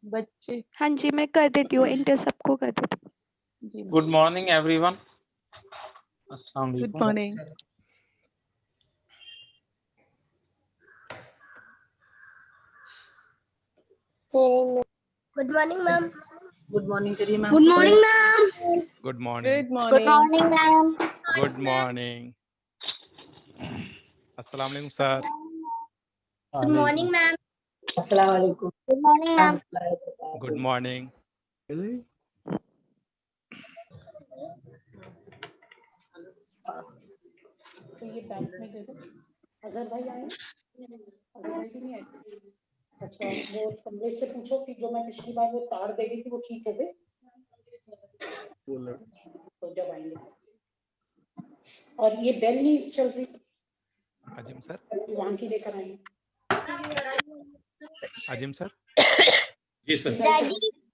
बच्चे। हाँ जी, मैं कर देती हूँ, इंटर सबको कर देती हूँ। Good morning everyone. अस्सलाम गुड वालेकुम। Morning. Good morning ma'am. Good morning करिए ma'am. Good morning ma'am. Good morning. Good morning ma'am. Good morning. अस्सलाम वालेकुम सर। Good morning ma'am. अस्सलाम वालेकुम। Good morning ma'am. Good morning. तो ये बैंक में दे दो। अजहर भाई आए? अजहर भाई भी नहीं आए। अच्छा, वो कमलेश से पूछो कि जो मैं पिछली बार वो तार दे गई थी वो ठीक हो गई तो जब आएंगे। और ये बेल नहीं चल रही, अजीम सर। वहां की लेकर आएंगे। अजीम सर। जी सर।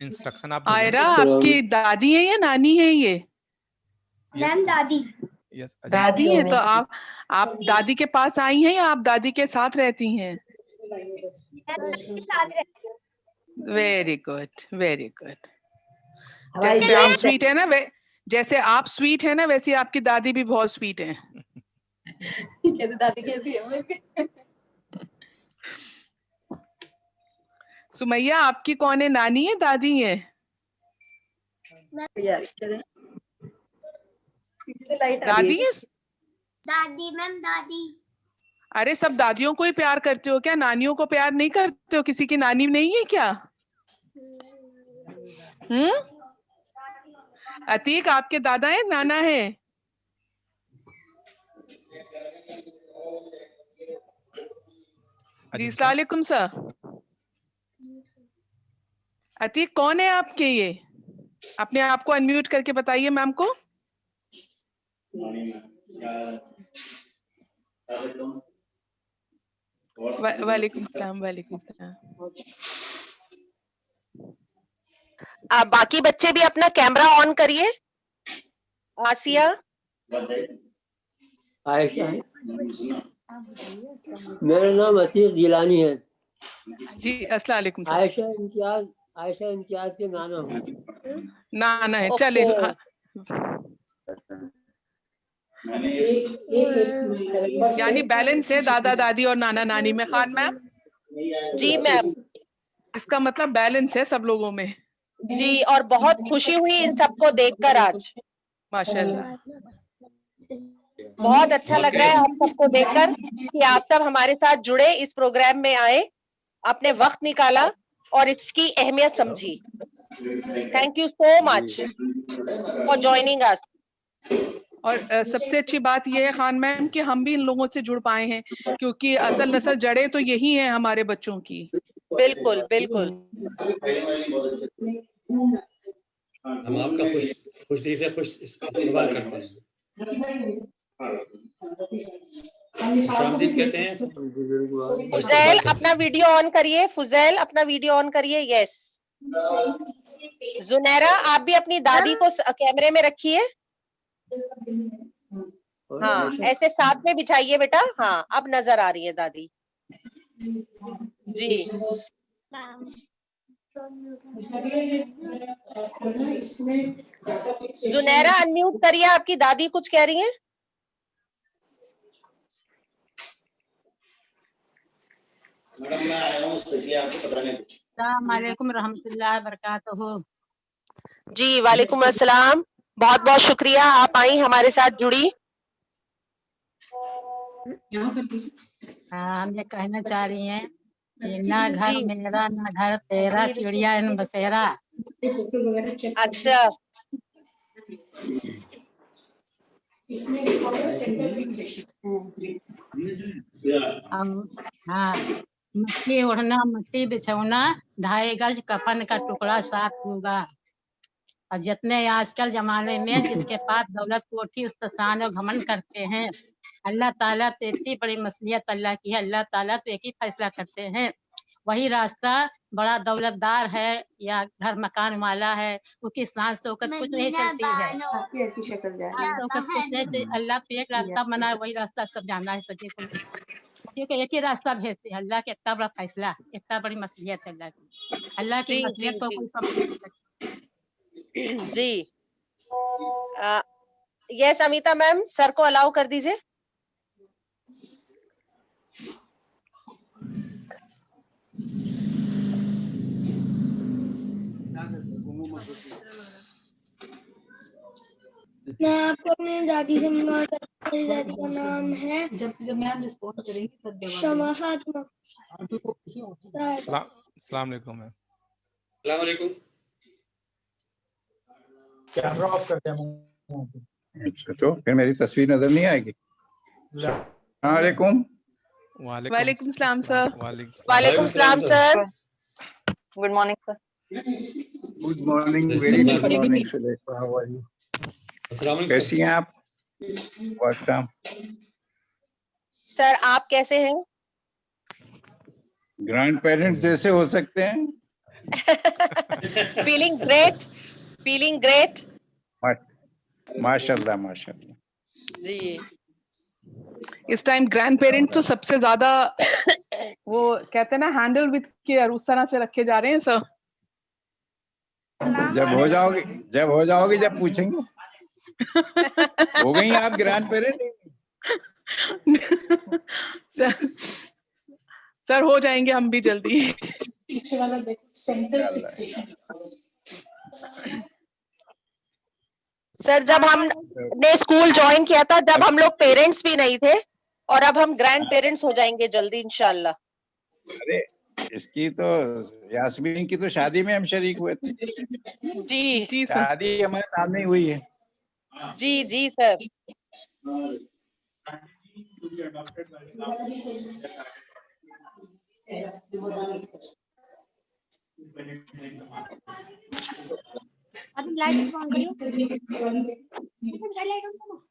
इंस्ट्रक्शन आप आयरा आपकी दादी है या नानी है ये? मैम दादी। यस दादी है। तो आप दादी के पास आई हैं या आप दादी के साथ रहती हैं? Very good, very good. जैसे आप स्वीट है ना, जैसे आप स्वीट है ना, वैसे आपकी दादी भी बहुत स्वीट है। दादी कैसी है? सुमैया आपकी कौन है, नानी है दादी है? दादी है। दादी मैम दादी। अरे सब दादियों को ही प्यार करते हो क्या, नानियों को प्यार नहीं करते हो? किसी की नानी नहीं है क्या? अतीक आपके दादा है नाना है? जी अस्सलाम वालेकुम सर। अतीक कौन है आपके ये? अपने आप को अनम्यूट करके बताइए मैम को। वालेकुम सलाम। वालेकुम सलाम। आप बाकी बच्चे भी अपना कैमरा ऑन करिए। आसिया। आयशा, मेरा नाम अतीक जिलानी है। जी अस्सलाम वालेकुम सर। आयशा इम्तियाज के नाना हूँ। नाना है, चले। यानी बैलेंस है दादा दादी और नाना नानी में। खान मैम। जी मैम। इसका मतलब बैलेंस है सब लोगों में। जी, और बहुत खुशी हुई इन सबको देखकर आज। माशाल्लाह। बहुत अच्छा लग रहा है आप सबको देखकर कि आप सब हमारे साथ जुड़े, इस प्रोग्राम में आए, आपने वक्त निकाला और इसकी अहमियत समझी। Thank you so much for joining us. और सबसे अच्छी बात यह है खान मैम कि हम भी इन लोगों से जुड़ पाए हैं, क्योंकि असल नस्ल जड़ें तो यही हैं हमारे बच्चों की। बिल्कुल बिल्कुल। हम आपका खुश दिल से खुश इस्तेमाल करते हैं। खुशामदीद कहते हैं। फुजैल अपना वीडियो ऑन करिए। फुजैल अपना वीडियो ऑन करिए। यस। जुनैरा आप भी अपनी दादी को कैमरे में रखिए। हाँ, ऐसे साथ में बिठाइए बेटा। हाँ, अब नजर आ रही है दादी जी। जुनैरा अनम्यूट करिए, आपकी दादी कुछ कह रही हैं। मैडम मैं आया हूँ स्पेशली आपको बताने कुछ। अस्सलाम वालेकुम रहमतुल्लाहि बरकातहू। जी वालेकुम अस्सलाम। बहुत बहुत शुक्रिया, आप आई हमारे साथ जुड़ी। हम ये कहना चाह रही हैं कि ना घर मेरा ना घर तेरा, चिड़िया इन बसेरा। अच्छा। हाँ, मट्टी ओढ़ना मट्टी बिछौना, 2.5 गज कफन का टुकड़ा साथ होगा। और जितने आजकल जमाने में जिसके पास दौलत कोठी उस पर शान और घमंड करते हैं, अल्लाह ताला तो इतनी बड़ी मसलियत अल्लाह की है, अल्लाह ताला तो एक ही फैसला करते हैं। वही रास्ता बड़ा दौलतदार है या घर मकान वाला है, उसकी शान शौकत कुछ नहीं चलती है। आपकी ऐसी शक्ल जाए। अल्लाह तो एक रास्ता बना है, वही रास्ता सब जाना है सभी को। एक ही रास्ता भेजते हैं। अल्लाह के इतना बड़ा फैसला, इतना बड़ी मसलियत है अल्लाह की। अल्लाह की जी, मखियत जी, को जी। कोई समझ नहीं सकता। जी यस अमिता मैम, सर को अलाउ कर दीजिए। मैं आपको अपनी दादी से मिलवा सकती हूँ। मेरी दादी का नाम है जब मैम रिस्पॉन्ड करेंगी तब जवाब शमा फातिमा देंगे। साहिबा। अस्सलाम वालेकुम मैम। अस्सलाम वालेकुम। कैमरा ऑफ करते हैं। अच्छा, तो फिर मेरी तस्वीर नजर नहीं आएगी। अस्सलाम वालेकुम। वालेकुम सलाम सर। वालेकुम सलाम sir. Good morning sir. Good morning, very good morning Sulekha, how are you? कैसी हैं आप? वेलकम सर आप कैसे हैं? ग्रैंड पेरेंट्स जैसे हो सकते हैं। Feeling great, feeling great. माशाल्लाह माशाल्लाह। जी इस टाइम ग्रैंड पेरेंट तो सबसे ज्यादा वो कहते हैं ना हैंडल विद केयर, उस तरह से रखे जा रहे हैं सर। जब हो जाओगी जब पूछेंगे। हो गई आप ग्रैंड पेरेंट? सर हो जाएंगे हम भी जल्दी। पीछे वाला देखो, सेंटर फिक्सेशन। सर जब हमने स्कूल ज्वाइन किया था जब हम लोग पेरेंट्स भी नहीं थे, और अब हम ग्रैंड पेरेंट्स हो जाएंगे जल्दी इंशाल्लाह। अरे इसकी तो यास्मीन की तो शादी में हम शरीक हुए थे। जी जी सर। शादी हमारे सामने ही हुई है। जी जी सर। अभी लाइट ऑन करियो। लाइट ऑन करो।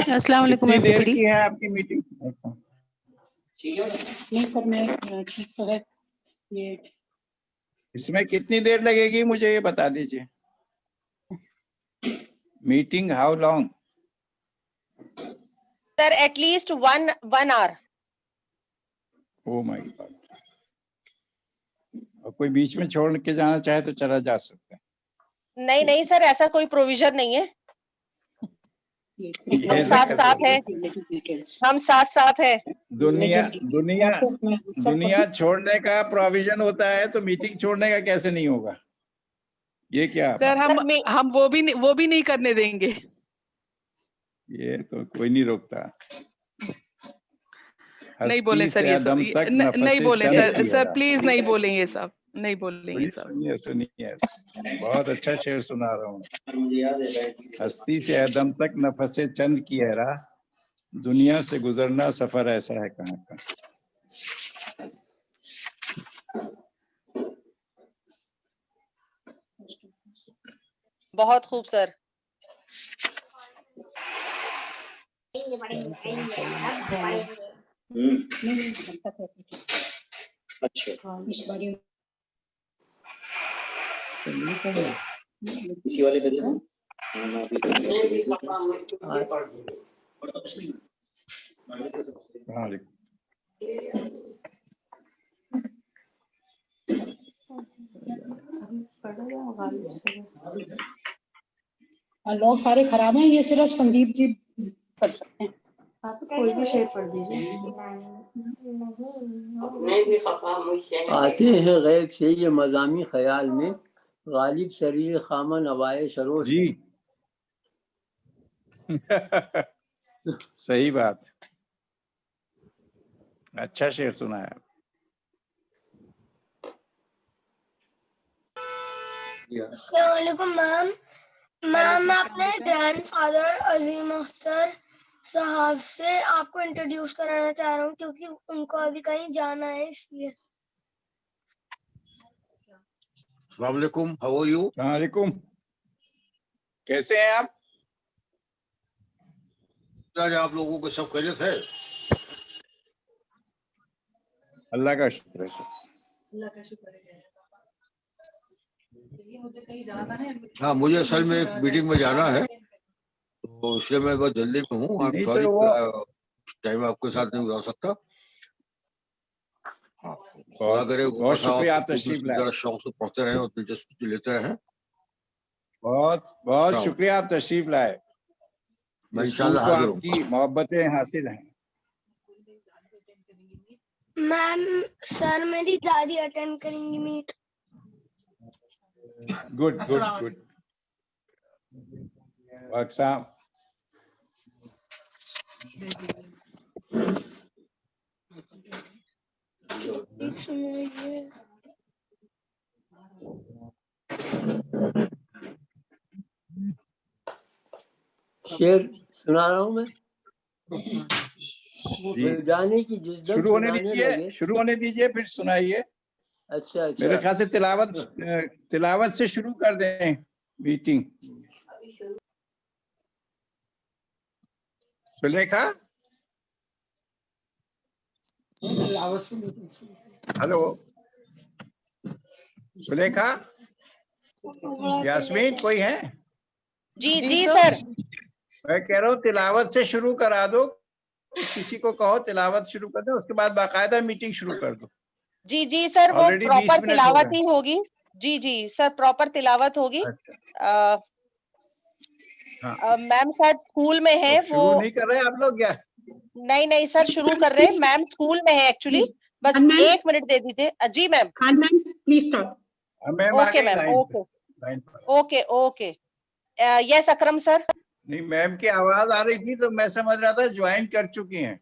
अस्सलाम वालेकुम कितनी देर एवरीबॉडी। की है आपकी मीटिंग? नहीं सर, मैं ठीक तो है ये। इसमें कितनी देर लगेगी मुझे ये बता दीजिए। Meeting how long? Sir at least one hour. Oh my God. और कोई बीच में छोड़ के जाना चाहे तो चला जा सकता है। नहीं नहीं सर, ऐसा कोई प्रोविजन नहीं है। हम साथ साथ हैं, हम साथ साथ हैं। दुनिया छोड़ने का प्रोविजन होता है तो मीटिंग छोड़ने का कैसे नहीं होगा? ये क्या सर हम वो भी नहीं करने देंगे। ये तो कोई नहीं रोकता। नहीं बोले सर ये सब, नहीं बोले सर प्लीज नहीं बोलेंगे सब, नहीं बोलेंगे सब। सुनिए बहुत अच्छा शेर सुना रहा हूँ। हस्ती से आदम तक नफसे चंद की है राह, दुनिया से गुजरना सफर ऐसा है कहाँ का। बहुत खूब सर। अच्छा इस बारी इसी वाले पे देना। लोग सारे खराब हैं, ये सिर्फ संदीप जी कर सकते हैं। आप कोई भी शेर पढ़ दीजिए। आते हैं गैब से ये मज़ामी ख्याल में, गालिब शरीर खामा नवाए सरोश जी। सही बात, अच्छा शेर सुना है। अस्सलाम वालेकुम मैम। मैम मैं अपने ग्रैंडफादर अजीम अख्तर साहब से आपको इंट्रोड्यूस कराना चाह रहा हूँ क्योंकि उनको अभी कहीं जाना है इसलिए। अस्सलाम वालेकुम, हाउ आर यू? वालेकुम, कैसे हैं आप? आज आप लोगों को सब खैरियत है? अल्लाह का शुक्र है सर। अल्लाह का शुक्र है। मुझे कहीं जाना है। हाँ, मुझे असल में एक मीटिंग में जाना है, तो इसलिए मैं बहुत जल्दी में हूँ। आई एम नहीं सॉरी, तो वो टाइम आपके साथ नहीं रह सकता। हाँ, खुदा बहुत करे बहुत शुक्रिया, आप तशरीफ लाए। जरा शौक से पढ़ते रहे और दिलचस्पी लेते रहे। बहुत बहुत शुक्रिया, आप तशरीफ लाए। मैं स्कूल इंशाल्लाह को हाजिर आपकी मोहब्बतें हासिल हैं। मैम सर मेरी दादी अटेंड करेंगी मीट। Good good good. अक्सम शेर सुना रहा हूँ मैं। जी, जाने की जिस शुरू होने दीजिए, शुरू होने दीजिए, फिर सुनाइए। अच्छा मेरे ख्याल से तिलावत से शुरू कर दें मीटिंग। सुलेखा, हेलो सुलेखा, यास्मीन कोई है? जी जी सर। मैं कह रहा हूँ तिलावत से शुरू करा दो, किसी को कहो तिलावत शुरू कर दो, उसके बाद बाकायदा मीटिंग शुरू कर दो। जी जी सर, वो Already 20 प्रॉपर मिनट हो तिलावत गए। ही होगी। जी जी सर, प्रॉपर तिलावत होगी। अच्छा। हाँ। मैम शायद स्कूल में है वो। शुरू नहीं कर रहे आप लोग क्या? नहीं नहीं सर, शुरू कर रहे हैं। मैम स्कूल में है एक्चुअली। बस 1 मिनट दे दीजिए। जी ma'am. Khan ma'am please stop. Okay ma'am, okay okay okay. Yes Akram sir. नहीं, मैम की आवाज आ रही थी तो मैं समझ रहा था ज्वाइन कर चुकी हैं।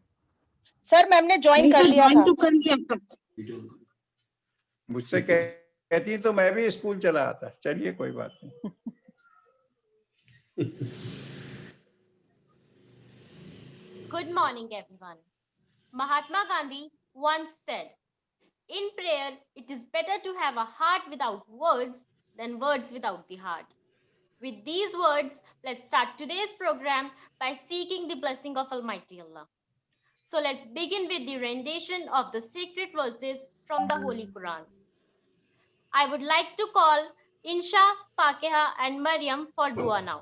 सर मैम ने ज्वाइन कर लिया था। कर लिया था। मुझसे कहती तो मैं भी स्कूल चला आता। चलिए कोई बात नहीं। Good morning, everyone. Mahatma Gandhi once said, in prayer, it is better to have a heart without words than words without the heart. With these words, let's start today's program by seeking the blessing of Almighty Allah. So let's begin with the rendition of the sacred verses from the Holy Quran. I would like to call Insha, Fakeha and Maryam for dua now.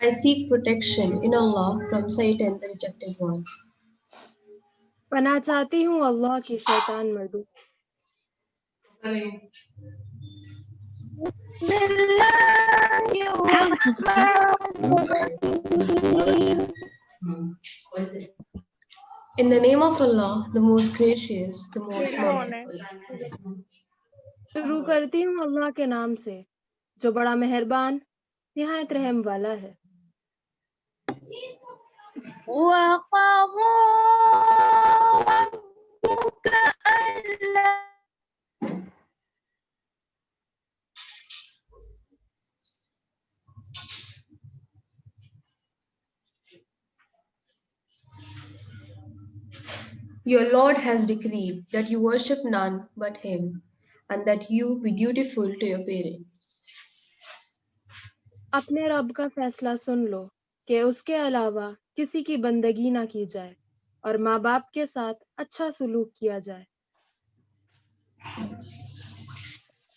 I seek protection in Allah from Satan, the rejected one. पनाह चाहती हूँ अल्लाह की शैतान मर्दू। In the name of Allah, the most gracious, the most merciful. शुरू करती हूँ अल्लाह के नाम से, जो बड़ा मेहरबान निहायत रहम वाला है। Your Lord has decreed that you worship none but Him, and that you be dutiful to your parents. अपने रब का फैसला सुन लो कि उसके अलावा किसी की बंदगी ना की जाए और माँ बाप के साथ अच्छा सलूक किया जाए।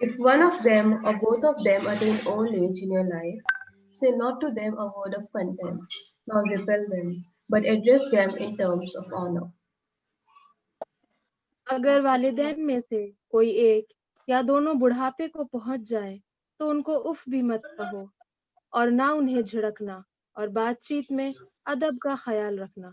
If one of them or both of them attain old age in your life, say not to them a word of contempt, nor repel them, but address them in terms of honor. अगर वालिदैन में से कोई एक या दोनों बुढ़ापे को पहुंच जाए तो उनको उफ भी मत कहो और ना उन्हें झिड़कना और बातचीत में अदब का ख्याल रखना।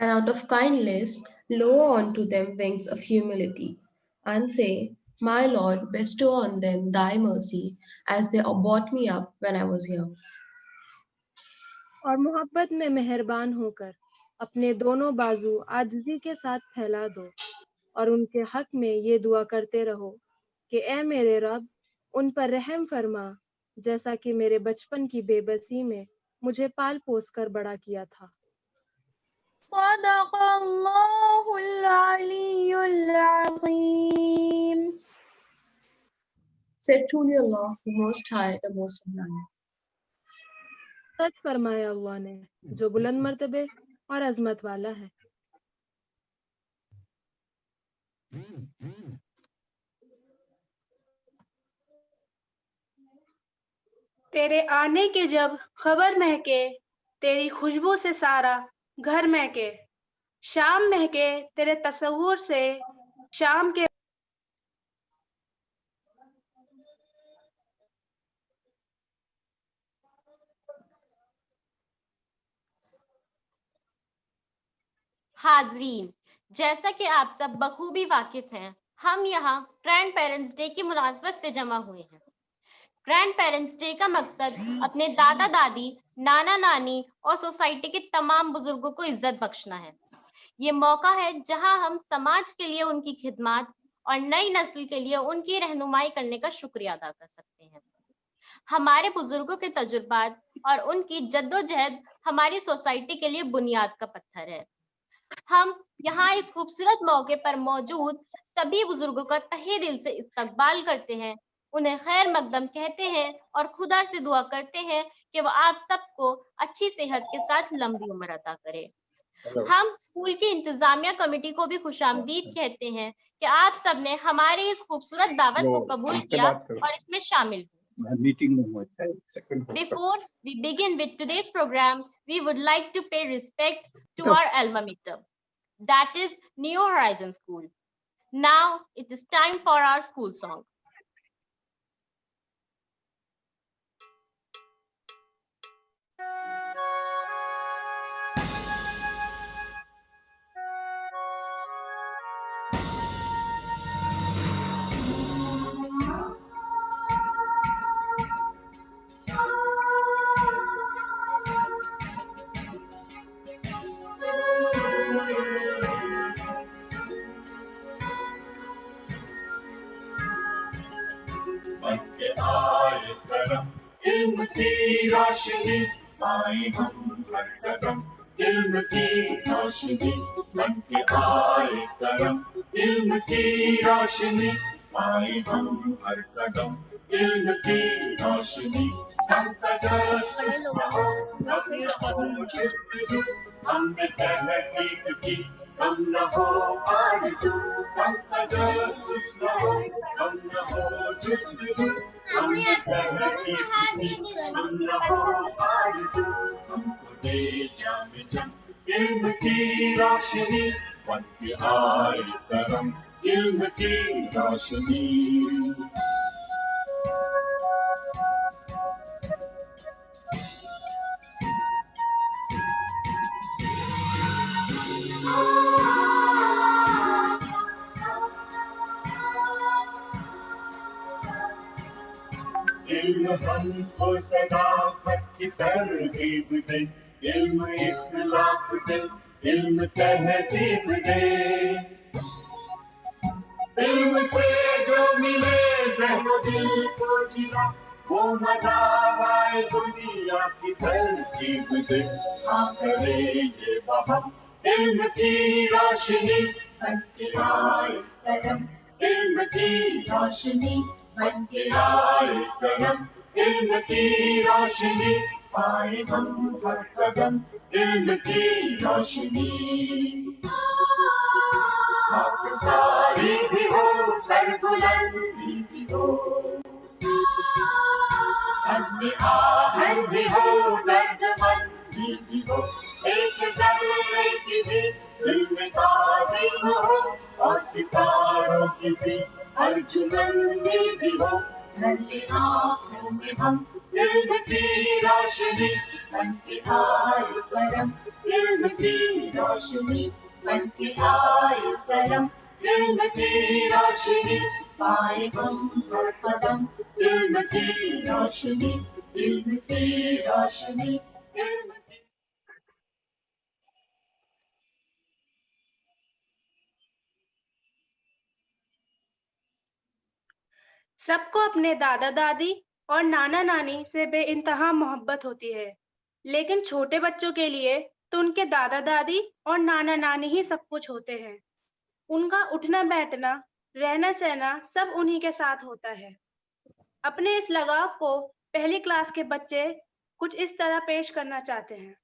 And out of kindness, lower unto them wings of humility, and say, My Lord, bestow on them thy mercy, as they brought me up when I was here. और मोहब्बत में मेहरबान होकर अपने दोनों बाजू आजिज़ी के साथ फैला दो और उनके हक में ये दुआ करते रहो कि ए मेरे रब, उन पर रहम फरमा जैसा कि मेरे बचपन की बेबसी में मुझे पाल पोस कर बड़ा किया था. सदक़ल्लाहुल अलीयुल अज़ीम. Said truly Allah, the Most High, the Most Sublime. सच फरमाया अल्लाह ने जो बुलंद मर्तबे और अजमत वाला है. तेरे आने के जब खबर महके, तेरी खुशबू से सारा घर महके, शाम महके तेरे तसव्वुर से, शाम के हाजरीन, जैसा कि आप सब बखूबी वाकिफ हैं, हम यहाँ ग्रैंड पेरेंट्स डे की मुनासबत से जमा हुए हैं. ग्रैंड पेरेंट्स डे का मकसद अपने दादा दादी, नाना नानी और सोसाइटी के तमाम बुजुर्गों को इज्जत बख्शना है. ये मौका है जहां हम समाज के लिए उनकी खिदमत और नई नस्ल के लिए उनकी रहनुमाई करने का शुक्रिया अदा कर सकते हैं. हमारे बुजुर्गों के तजुर्बात और उनकी जद्दोजहद हमारी सोसाइटी के लिए बुनियाद का पत्थर है. हम यहाँ इस खूबसूरत मौके पर मौजूद सभी बुजुर्गों का तहे दिल से इस्तकबाल करते हैं, उन्हें खैर मकदम कहते हैं और खुदा से दुआ करते हैं कि वो आप सबको अच्छी सेहत के साथ लंबी उम्र अता करे. हम स्कूल की इंतजामिया कमेटी को भी खुशामदीद कहते हैं कि आप सब ने हमारी इस खूबसूरत दावत को कबूल किया और इसमें शामिल हुए. Before we begin with today's program, we would like to pay respect to our alma mater, that is New Horizon School. Now it is time for our school song. बनके आए करम इल्म की रोशनी पाए हम हर कदम इल्म की रोशनी बनके आए करम इल्म की रोशनी पाए हम हर कदम इल्म की रोशनी हम तजस्सुस रहो हम में तहकीक की हम न हो आरज़ू हम तजस्सुस रहो हम न हो जुस्तजू हम में तहकीक की हम न हो आरज़ू हमको दे जाम जम इल्म की रोशनी बनके आए करम इल्म की रोशनी. इल्म हमको सदाकत की तरगीब दे इल्म इखलाक दे इल्म तहजीब दे इल्म से जो मिले ज़हन दिल को जिला वो मदावाए दुनिया की तरकीब दे. हाँ करे ये बहम इल्म की रोशनी बनके आए करम इल्म की रोशनी बनके आए करम इल्म की रोशनी पाए हम हर कदम इल्म की रोशनी. खाकसारी भी हो सरबुलंदी भी हो अज़्म आहन भी हो दर्दमंदी भी हो एक ज़र्रे की भी दिल में ताज़ीम हो और सितारों से अर्जुनन में भी हो, नन्ही आँखों में हम इल्म की रोशनी बनके आए परम, इल्म की रोशनी बनके आए परम, इल्म की रोशनी पाए हम हर कदम, इल्म की रोशनी, इल्म की रोशनी, इल्म की। सबको अपने दादा दादी और नाना नानी से बेइंतहा मोहब्बत होती है, लेकिन छोटे बच्चों के लिए तो उनके दादा दादी और नाना नानी ही सब कुछ होते हैं। उनका उठना बैठना, रहना सहना सब उन्हीं के साथ होता है। अपने इस लगाव को पहली क्लास के बच्चे कुछ इस तरह पेश करना चाहते हैं।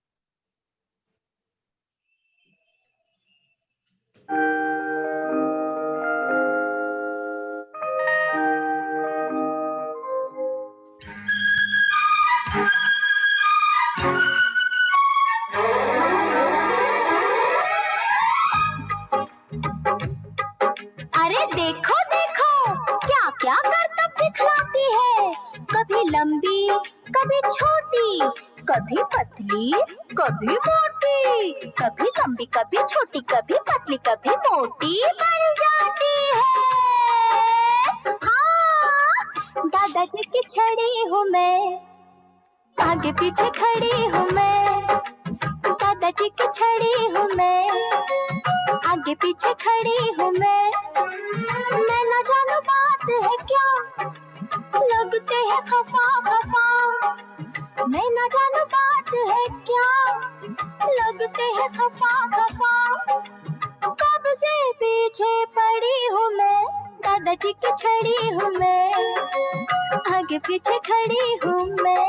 अरे देखो देखो क्या क्या करतब दिखलाती है, कभी लंबी कभी छोटी, कभी पतली कभी मोटी, कभी लंबी कभी छोटी, कभी पतली कभी मोटी बन जाती है। हाँ, दादाजी की छड़ी हूँ मैं, आगे पीछे खड़ी हूँ मैं, दादाजी की छड़ी हूँ मैं, आगे पीछे खड़ी हूँ मैं न जानू बात है क्या, लगते हैं खफा खफा, मैं न जानू बात है क्या, लगते हैं खफा खफा, कब से पीछे पड़ी हूँ मैं, दादाजी की छड़ी हूँ मैं, आगे पीछे खड़ी हूँ मैं।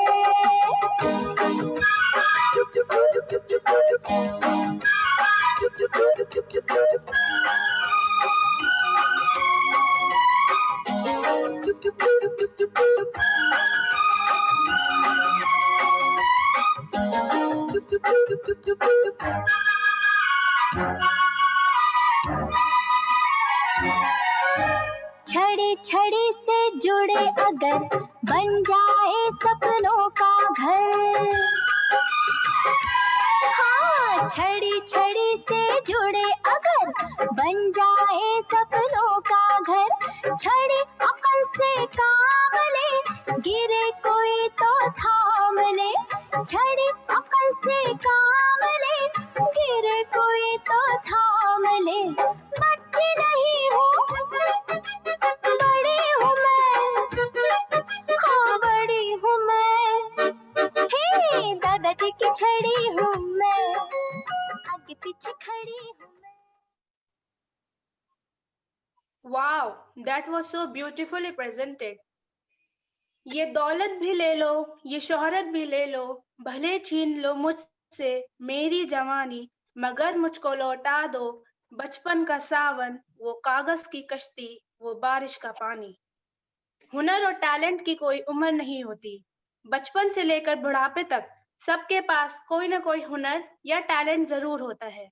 छड़ी छड़ी से जुड़े अगर बन जाए सपनों का घर, हाँ छड़ी छड़ी से जुड़े अगर बन जाए सपनों का घर, छड़ी अकल से काम ले, गिरे कोई तो थाम ले, छड़ी अकल से काम ले, गिरे कोई तो थाम ले, बच्ची नहीं हूँ बड़ी हूँ मैं, हाँ बड़ी हूँ मैं, हे दादाजी की छड़ी हूँ मैं, आगे पीछे खड़ी हूँ मैं। Wow, that was so beautifully presented. ये दौलत भी ले लो, ये शोहरत भी ले लो, भले छीन लो मुझसे मेरी जवानी, मगर मुझको लौटा दो बचपन का सावन, वो कागज की कश्ती, वो बारिश का पानी। हुनर और टैलेंट की कोई उम्र नहीं होती, बचपन से लेकर बुढ़ापे तक सबके पास कोई ना कोई हुनर या टैलेंट जरूर होता है।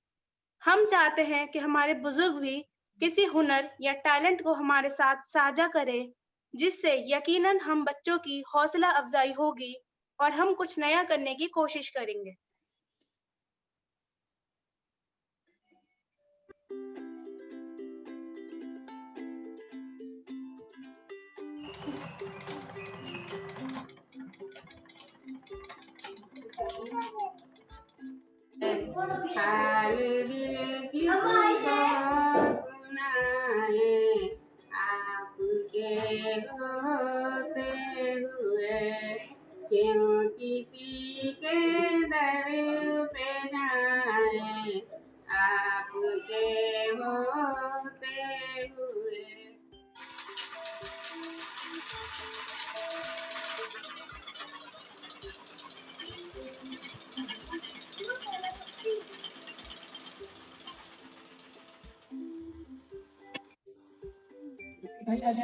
हम चाहते हैं कि हमारे बुजुर्ग भी किसी हुनर या टैलेंट को हमारे साथ साझा करें, जिससे यकीनन हम बच्चों की हौसला अफजाई होगी और हम कुछ नया करने की कोशिश करेंगे। हाल दिल की सुनाए आपके होते हुए, क्यों किसी के दर पे जाए आपके होते हुए।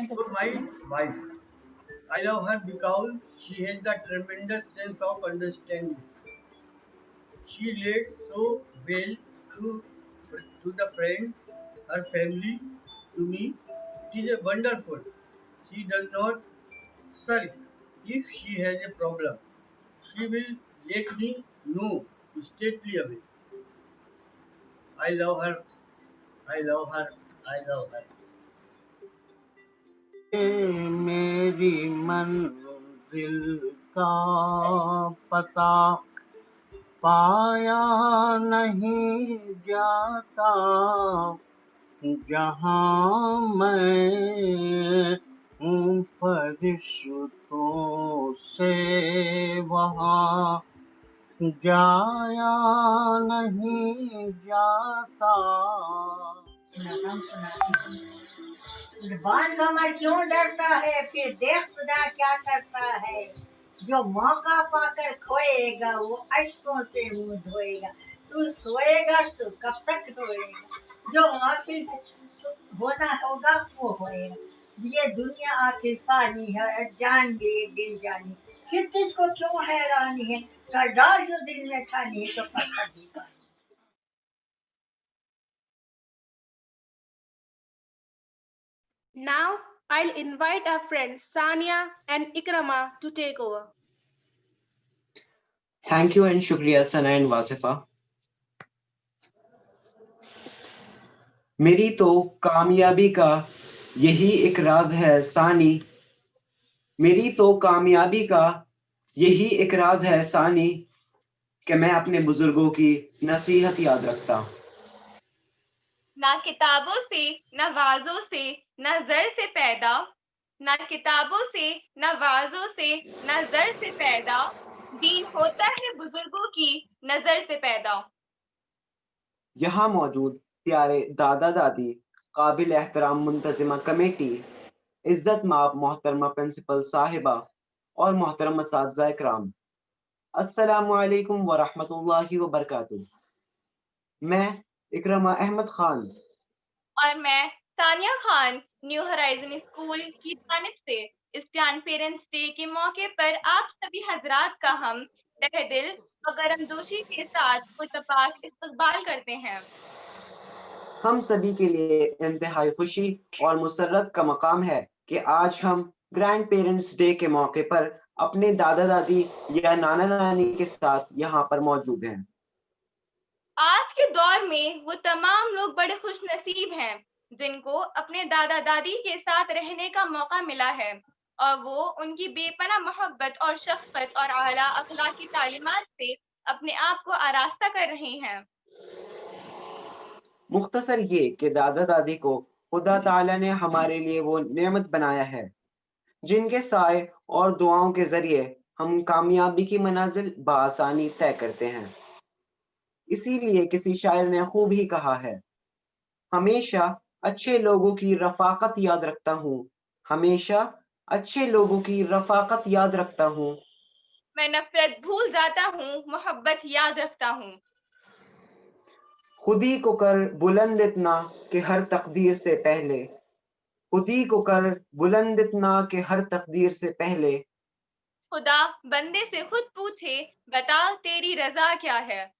For my wife, I love her because she has a tremendous sense of understanding. She relates so well to the friends, her family, to me, It is a wonderful. She does not sulk. If she has a problem, she will let me know straightly away. I love her. I love her. I love her. मेरी मंजिल का पता पाया नहीं जाता, जहाँ मैं हूँ फरिश्तों से वहाँ जाया नहीं जाता। बाल समय क्यों डरता है, फिर देख खुदा क्या करता है। जो मौका पाकर खोएगा वो अश्कों से मुंह धोएगा। तू सोएगा तो कब तक रोएगा, जो हासिल होना होगा वो होएगा। ये दुनिया आखिर पानी है, जान भी एक दिन जानी। फिर तुझको क्यों हैरानी है, कर डाल जो दिल में ठानी है तो पत्थर भी पानी। Now I'll invite our friends Sania and Ikrama to take over. Thank you and shukriya Sana and Wasifa. मेरी तो कामयाबी का यही एक राज है सानी, मेरी तो कामयाबी का यही एक राज है सानी, कि मैं अपने बुजुर्गों की नसीहत याद रखता। ना किताबों से ना वाजों से ना जर से पैदा, ना किताबों से ना वाजों से ना जर से पैदा, दीन होता है बुजुर्गों की नजर से पैदा। यहाँ मौजूद प्यारे दादा दादी, काबिल एहतराम मुंतजिमा कमेटी, इज्जत माब मोहतरमा प्रिंसिपल साहिबा और मोहतरम असातिज़ा इकराम, अस्सलामु अलैकुम व रहमतुल्लाहि व बरकातुहू। मैं इकरमा अहमद खान और मैं Sania Khan new Horizon school की जानिब से इस ग्रैंड पेरेंट्स डे के मौके पर आप सभी हजरात का हम तहे दिल और गर्मजोशी के साथ पुरतपाक इस्तकबाल करते हैं। हम सभी के लिए इंतहाई खुशी और मुसर्रत का मकाम है कि आज हम ग्रैंड पेरेंट्स डे के मौके पर अपने दादा दादी या नाना नानी के साथ यहाँ पर मौजूद हैं। आज के दौर में वो तमाम लोग बड़े खुश नसीब हैं जिनको अपने दादा दादी के साथ रहने का मौका मिला है और वो उनकी बेपनाह मोहब्बत और शफ़क़त और आला अखलाकी तालीमात से अपने आप को आरास्ता कर रहे हैं। मुख्तसर ये कि दादा दादी को खुदा ताला ने हमारे लिए वो नेमत बनाया है जिनके साए और दुआओं के जरिए हम कामयाबी की मनाजिल बआसानी तय करते हैं। इसीलिए किसी शायर ने खूब ही कहा है, हमेशा अच्छे लोगों की रफाकत याद रखता हूँ, हमेशा अच्छे लोगों की रफाकत याद रखता हूँ। मैं नफरत भूल जाता हूँ, मोहब्बत याद रखता हूँ। खुदी को कर बुलंद इतना कि हर तकदीर से पहले, खुदी को कर बुलंद इतना कि हर तकदीर से पहले। खुदा बंदे से खुद पूछे, बता तेरी रजा क्या है।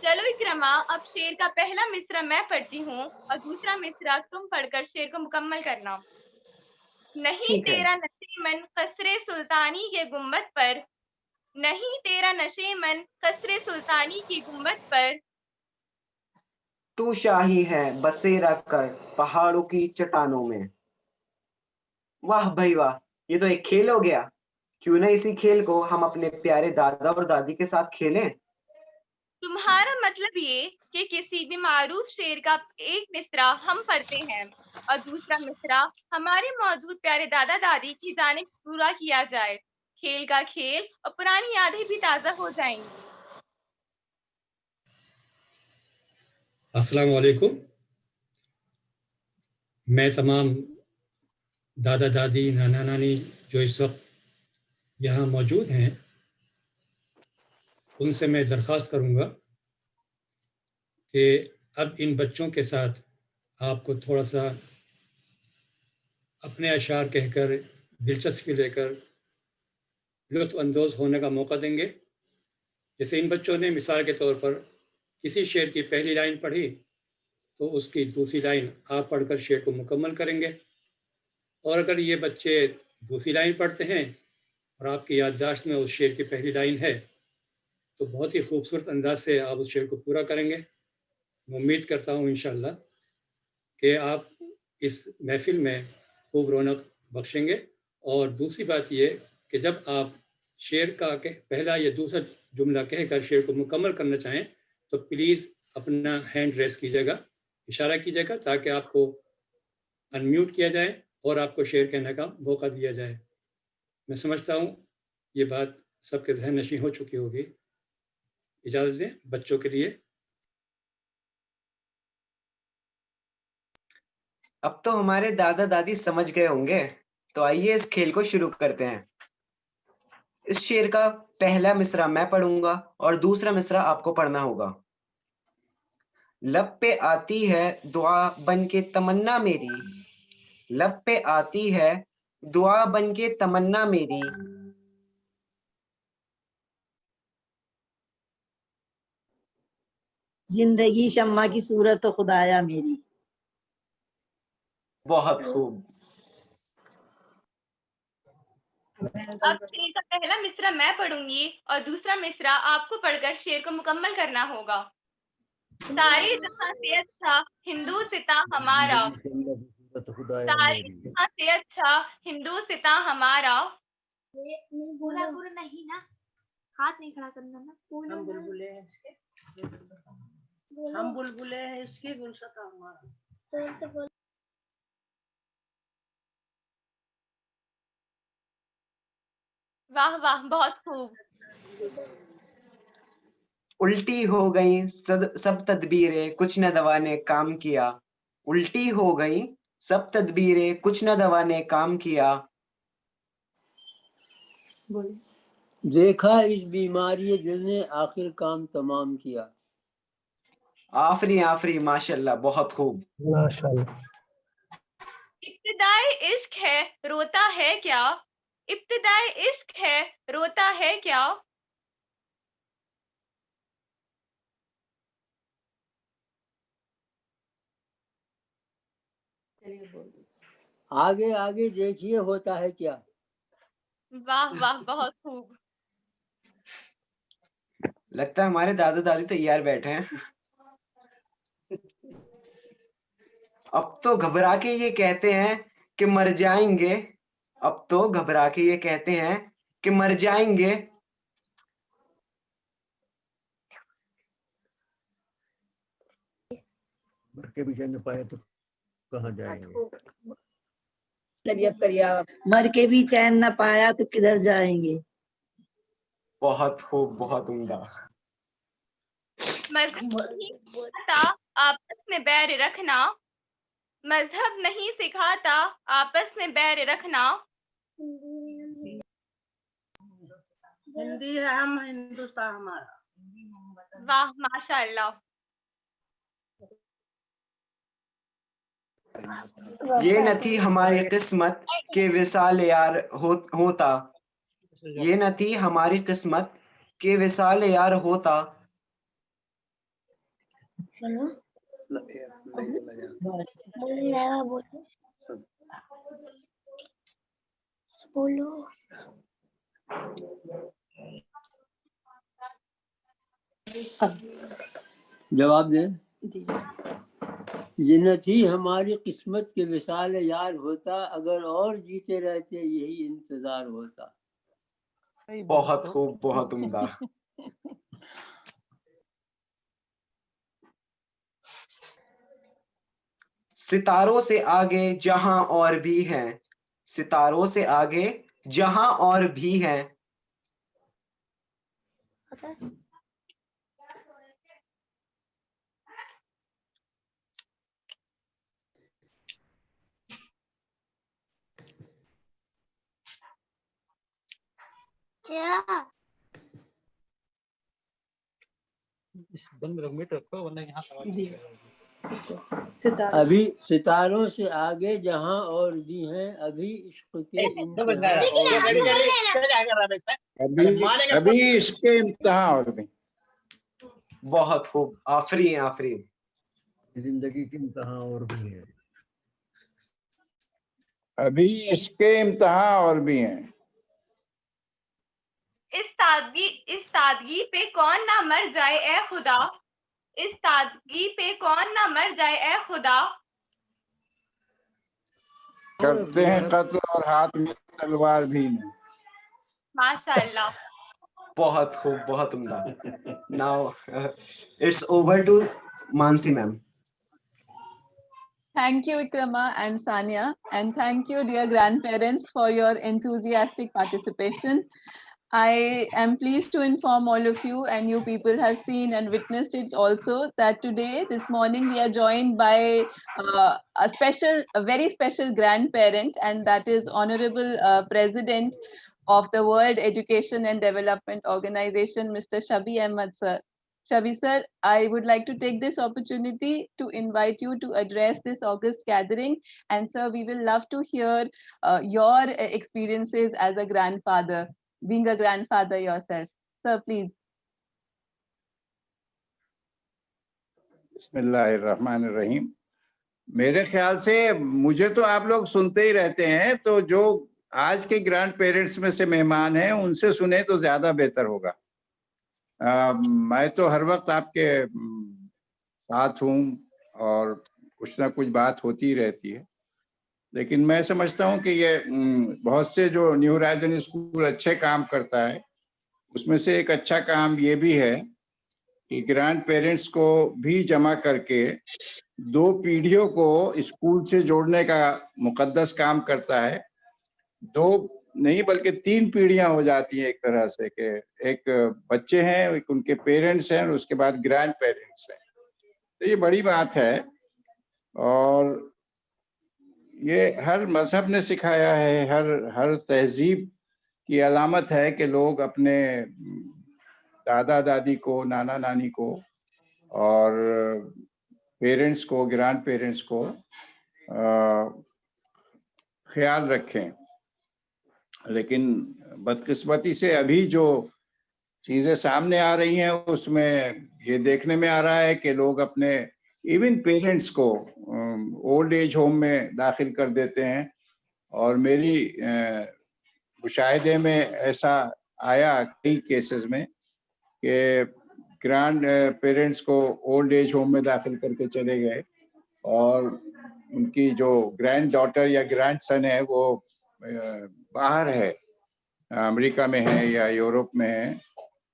चलो इकरमा, अब शेर का पहला मिसरा मैं पढ़ती हूँ और दूसरा मिसरा तुम पढ़कर शेर को मुकम्मल करना। नहीं तेरा नशेमन कसरे सुल्तानी के गुम्बद पर, नहीं तेरा नशेमन कसरे सुल्तानी की गुम्बद पर, तू शाही है बसेरा कर पहाड़ों की चट्टानों में। वाह भाई वाह, ये तो एक खेल हो गया। क्यों ना इसी खेल को हम अपने प्यारे दादा और दादी के साथ खेलें। तुम्हारा मतलब ये कि किसी भी मारूफ शेर का एक मिसरा हम पढ़ते हैं और दूसरा मिसरा हमारे मौजूद प्यारे दादा दादी की जानिब पूरा किया जाए। खेल का खेल और पुरानी यादें भी ताज़ा हो जाएंगी। अस्सलाम वालेकुम। मैं तमाम दादा दादी नाना नानी जो इस वक्त यहाँ मौजूद हैं उनसे मैं दरख्वास्त करूँगा कि अब इन बच्चों के साथ आपको थोड़ा सा अपने अशार कहकर दिलचस्पी लेकर लुत्फ़ अंदोज़ होने का मौका देंगे। जैसे इन बच्चों ने मिसाल के तौर पर किसी शेर की पहली लाइन पढ़ी तो उसकी दूसरी लाइन आप पढ़कर शेर को मुकम्मल करेंगे। और अगर ये बच्चे दूसरी लाइन पढ़ते हैं और आपकी याददाश्त में उस शेर की पहली लाइन है तो बहुत ही खूबसूरत अंदाज से आप उस शेर को पूरा करेंगे। मैं उम्मीद करता हूँ इंशाअल्लाह कि आप इस महफिल में खूब रौनक बख्शेंगे। और दूसरी बात ये कि जब आप शेर का पहला या दूसरा जुमला कहकर शेर को मुकम्मल करना चाहें तो प्लीज़ अपना हैंड रेस कीजिएगा, इशारा कीजिएगा, ताकि आपको अनम्यूट किया जाए और आपको शेर कहने का मौका दिया जाए। मैं समझता हूँ ये बात सबके जहन नशीं हो चुकी होगी। इजाज़त दें बच्चों के लिए। अब तो हमारे दादा दादी समझ गए होंगे, तो आइए इस खेल को शुरू करते हैं। इस शेर का पहला मिसरा मैं पढ़ूंगा और दूसरा मिसरा आपको पढ़ना होगा। लब पे आती है दुआ बन के तमन्ना मेरी, लब पे आती है दुआ बन के तमन्ना मेरी, जिंदगी शम्मा की सूरत तो खुदाया मेरी। बहुत खूब। अब शेर का पहला मिसरा मैं पढ़ूंगी और दूसरा मिसरा आपको पढ़कर शेर को मुकम्मल करना होगा। सारे जहां से अच्छा हिंदू सिता हमारा, सारे जहां से अच्छा हिंदू सिता हमारा। पूरा पूरा नहीं ना, हाथ नहीं खड़ा करना ना। हम बुलबुले हैं इसके, हम बुलबुले हैं इसकी, गुलशता हमारा। वाह वाह, बहुत खूब। उल्टी हो गई सब तदबीरें कुछ न दवा ने काम किया, उल्टी हो गई सब तदबीरें कुछ न दवा ने काम किया। देखा इस बीमारी दिल ने आखिर काम तमाम किया। आफरी आफरी, माशाल्लाह, बहुत खूब। माशाल्लाह। इब्तिदाई इश्क है रोता है क्या, इब्तिदाई इश्क है रोता है क्या। आगे आगे देखिए होता है क्या। वाह वाह, बहुत खूब। लगता है हमारे दादा दादी तैयार बैठे हैं। अब तो घबरा के ये कहते हैं कि मर जाएंगे, अब तो घबरा के ये कहते हैं कि मर जाएंगे। मर के भी चैन न पाए तो कहाँ जाएंगे। मर के भी चैन न पाया तो किधर जाएंगे। बहुत खूब, बहुत उम्दा। मजहब नहीं सिखाता आपस में बैर रखना, मजहब नहीं सिखाता आपस में बैर रखना। हिंदी है हम, हिंदुस्तान हमारा। वाह माशाअल्लाह। ये न थी हमारी किस्मत के विसाल यार होता, ये न थी हमारी किस्मत के विसाल यार होता। बोलो। जवाब दें। ये न थी हमारी किस्मत के विसाल यार होता, अगर और जीते रहते यही इंतजार होता। बहुत खूब, बहुत उम्दा। सितारों से आगे जहां और भी हैं, सितारों से आगे जहां और भी हैं। क्या इस बंद मिनट रखो वरना यहाँ अभी सितारों से आगे जहां और भी हैं, अभी इश्क के अभी इसके इम्तिहान और भी। बहुत खूब, आफरीन आफरीन। जिंदगी के इम्तहान और भी हैं। अभी इसके इम्तहान और भी हैं। इस सादगी पे कौन ना मर जाए ए खुदा, इस सादगी पे कौन ना मर जाए ए खुदा। करते हैं कत्ल और हाथ में तलवार भी नहीं। माशाअल्लाह। बहुत खूब, बहुत उम्दा। Now it's over to Mansi ma'am. Thank you, Ikrama and Sania, and thank you, dear grandparents, for your enthusiastic participation. I am pleased to inform all of you, and you people have seen and witnessed it also, that today, this morning, we are joined by a very special grandparent, and that is Honorable President of the World Education and Development Organization, Mr. Shabi Ahmed sir. Shabi sir, I would like to take this opportunity to invite you to address this August gathering. And sir, we will love to hear your experiences as a grandfather, being a grandfather yourself. Sir, please. बिस्मिल्लाहिर्रहमानिर्रहीम। मेरे ख्याल से मुझे तो आप लोग सुनते ही रहते हैं, तो जो आज के ग्रैंड पेरेंट्स में से मेहमान हैं उनसे सुने तो ज्यादा बेहतर होगा। मैं तो हर वक्त आपके साथ हूँ और कुछ ना कुछ बात होती ही रहती है, लेकिन मैं समझता हूँ कि ये बहुत से जो न्यू होराइजन स्कूल अच्छे काम करता है, उसमें से एक अच्छा काम ये भी है कि ग्रैंड पेरेंट्स को भी जमा करके दो पीढ़ियों को स्कूल से जोड़ने का मुकद्दस काम करता है। दो नहीं बल्कि तीन पीढ़ियां हो जाती हैं एक तरह से, कि एक बच्चे हैं, एक उनके पेरेंट्स हैं और उसके बाद ग्रैंड पेरेंट्स हैं। तो ये बड़ी बात है और ये हर मजहब ने सिखाया है, हर तहजीब की अलामत है कि लोग अपने दादा दादी को, नाना नानी को और पेरेंट्स को, ग्रैंड पेरेंट्स को ख्याल रखें। लेकिन बदकिस्मती से अभी जो चीज़ें सामने आ रही हैं उसमें ये देखने में आ रहा है कि लोग अपने इवन पेरेंट्स को ओल्ड एज होम में दाखिल कर देते हैं। और मेरी मुशाहिदे में ऐसा आया कई केसेस में कि ग्रैंड पेरेंट्स को ओल्ड एज होम में दाखिल करके चले गए और उनकी जो ग्रैंड डॉटर या ग्रैंड सन है वो बाहर है, अमेरिका में है या यूरोप में है,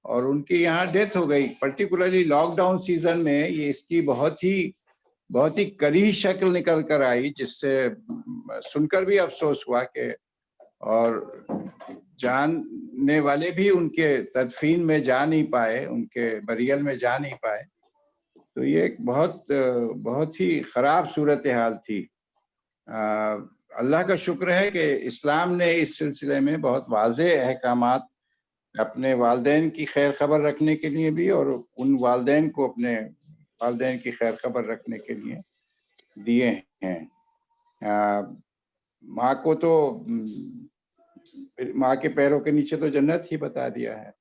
और उनकी यहाँ डेथ हो गई। पर्टिकुलरली लॉकडाउन सीजन में ये इसकी बहुत ही करीह शक्ल निकल कर आई, जिससे सुनकर भी अफसोस हुआ कि और जानने वाले भी उनके तदफीन में जा नहीं पाए, उनके बरियल में जा नहीं पाए। तो ये एक बहुत ही ख़राब सूरत हाल थी। अल्लाह का शुक्र है कि इस्लाम ने इस सिलसिले में बहुत वाज़ेह अहकामात अपने वालिदैन की खैर खबर रखने के लिए भी और उन वालिदैन को अपने वालिदैन की खैर खबर रखने के लिए दिए हैं। माँ को तो माँ के पैरों के नीचे तो जन्नत ही बता दिया है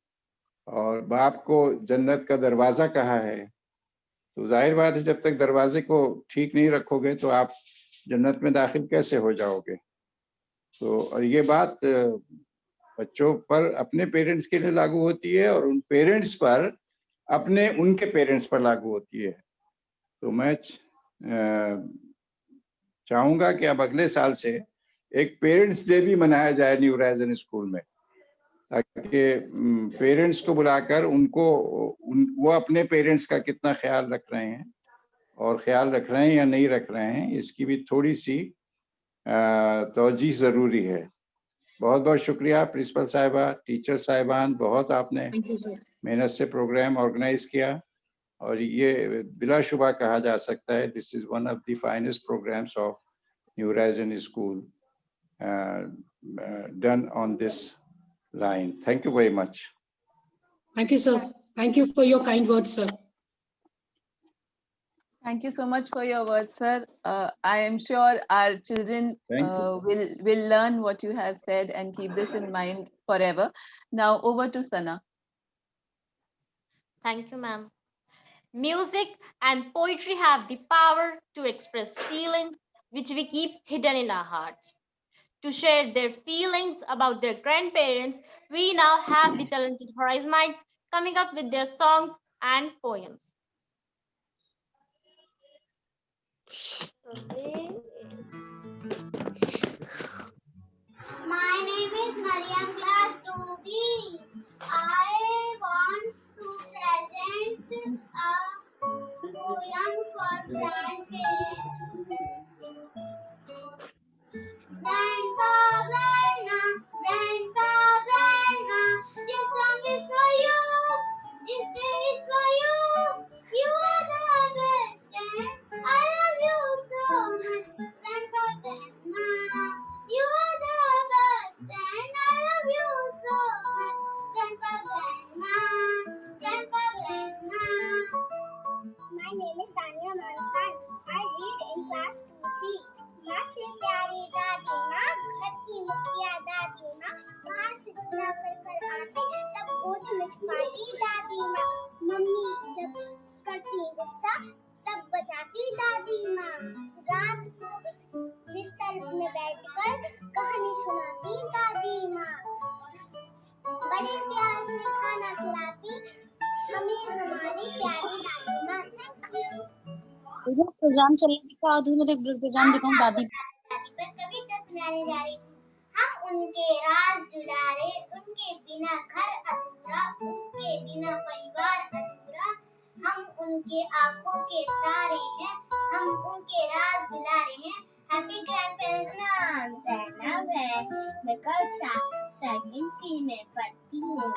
और बाप को जन्नत का दरवाज़ा कहा है। तो जाहिर बात है जब तक दरवाजे को ठीक नहीं रखोगे तो आप जन्नत में दाखिल कैसे हो जाओगे। तो और ये बात बच्चों पर अपने पेरेंट्स के लिए लागू होती है और उन पेरेंट्स पर अपने उनके पेरेंट्स पर लागू होती है। तो मैं चाहूँगा कि अब अगले साल से एक पेरेंट्स डे भी मनाया जाए न्यू होराइजन स्कूल में, ताकि पेरेंट्स को बुलाकर वो अपने पेरेंट्स का कितना ख्याल रख रहे हैं और ख्याल रख रहे हैं या नहीं रख रहे हैं, इसकी भी थोड़ी सी तवज्जो ज़रूरी है। बहुत बहुत शुक्रिया प्रिंसिपल साहिबा, टीचर साहिबान, बहुत आपने मेहनत से प्रोग्राम ऑर्गेनाइज किया और ये बिलाशुबा कहा जा सकता है this is one of the finest programmes of New Horizon School done on this line. Thank you very much. Thank you, sir. Thank you for your kind words, sir. Thank you so much for your words, sir. I am sure our children will learn what you have said and keep this in mind forever. Now over to Sana. Thank you, ma'am. Music and poetry have the power to express feelings which we keep hidden in our hearts. To share their feelings about their grandparents, we now have the talented Horizonites coming up with their songs and poems. My name is Mariam, class 2B. I want to present a poem for grandparents. Grandpa, Grandma, Grandpa, Grandma, this song is for you. This day is for you. You are the best and I love you so much. Grandpa, Grandma, you are the best and I love you so much. Grandpa, Grandma, Grandpa, Grandma. My name is Tanya Mankan. I read in class 2C. माँ से प्यारी दादी माँ, घर की मुखिया दादी माँ, बाहर से चुरा कर आते तब गोद में छुपाती दादी माँ, मम्मी जब करती गुस्सा तब बचाती दादी माँ, रात को बिस्तर में बैठकर कहानी सुनाती दादी माँ, बड़े प्यार से खाना खिलाती हमें हमारी प्यारी दादी माँ। प्रोग्राम चल रहा है, में एक प्रोग्राम दिखाऊं दादी पर कविता सुनाने जा रही हूँ। हम उनके राज दुलारे, उनके बिना घर अधूरा, उनके बिना परिवार अधूरा, हम उनके आंखों के तारे हैं, हम उनके राज दुलारे हैं। Happy grandparents. नाम ज़ैनब है, मैं कक्षा 7वीं में पढ़ती हूँ।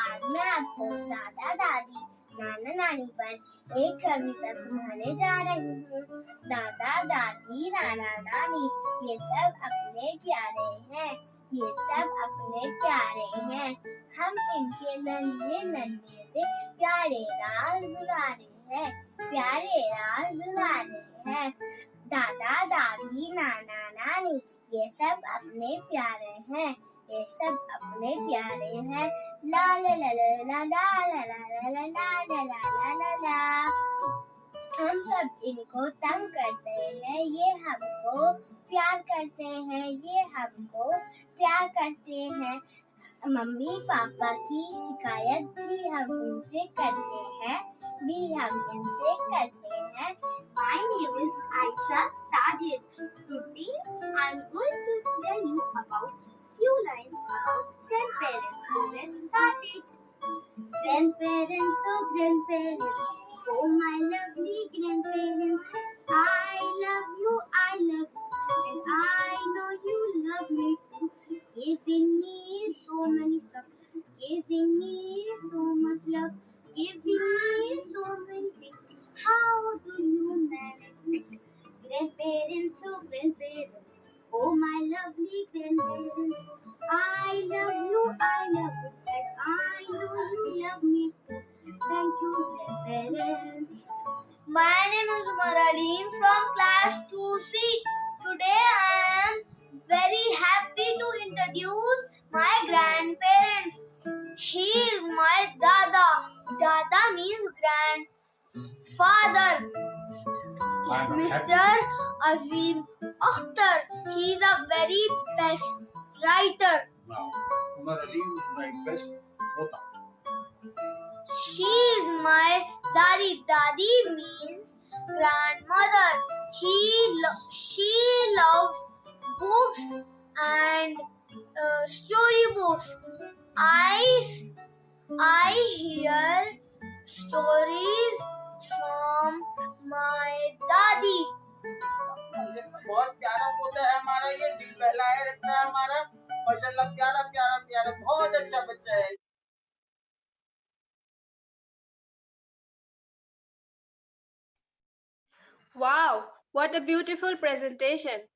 आज मैं आपको दादा दादी नाना नानी पर एक कविता सुनाने जा रही हूँ। दादा दादी नाना नानी ये सब अपने प्यारे हैं, ये सब अपने प्यारे हैं, हम इनके नन्हे नन्हे से प्यारे राज दुलारे हैं, प्यारे राज दुलारे हैं। दादा दादी नाना नानी ये सब अपने प्यारे हैं, ये सब अपने प्यारे हैं। ला ला ला ला ला ला ला ला ला ला ला ला ला ला। हम सब इनको तंग करते हैं, ये हमको प्यार करते हैं, ये हमको प्यार करते हैं। मम्मी पापा की शिकायत भी हम उनसे करते हैं, भी हम इनसे करते हैं। My name is Aisha Sajid. Today I'm going to tell you about few lines about grandparents. So let's start it. Grandparents, oh grandparents, oh my lovely grandparents, I love you, and I know you love me too. Giving me so many stuff, giving me so much love, giving me so many things. How do you manage it? Grandparents, oh grandparents, oh my lovely grandparents, I love you, and I know you love me too. Thank you, grandparents. My name is Umar Alim from class 2C. Today I am very happy to introduce my grandparents. He is my Dada. Dada means grandfather. Mr. Azim Akhtar. He is a very best writer. Umar Alim is my best pota. She is my Dadi. Dadi means grandmother. She loves books and storybooks. I hear stories from my Dadi. बहुत प्यारा पोता है हमारा, ये दिल बहलाए रखता है हमारा, माशाल्लाह प्यारा प्यारा प्यारा, बहुत अच्छा बच्चा है। Wow, what a beautiful presentation.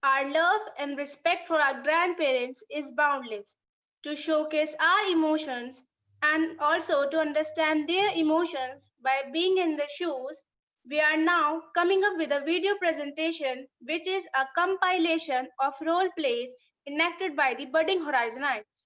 Our love and respect for our grandparents is boundless. To showcase our emotions and also to understand their emotions by being in the shoes, we are now coming up with a video presentation which is a compilation of role plays enacted by the budding Horizonites.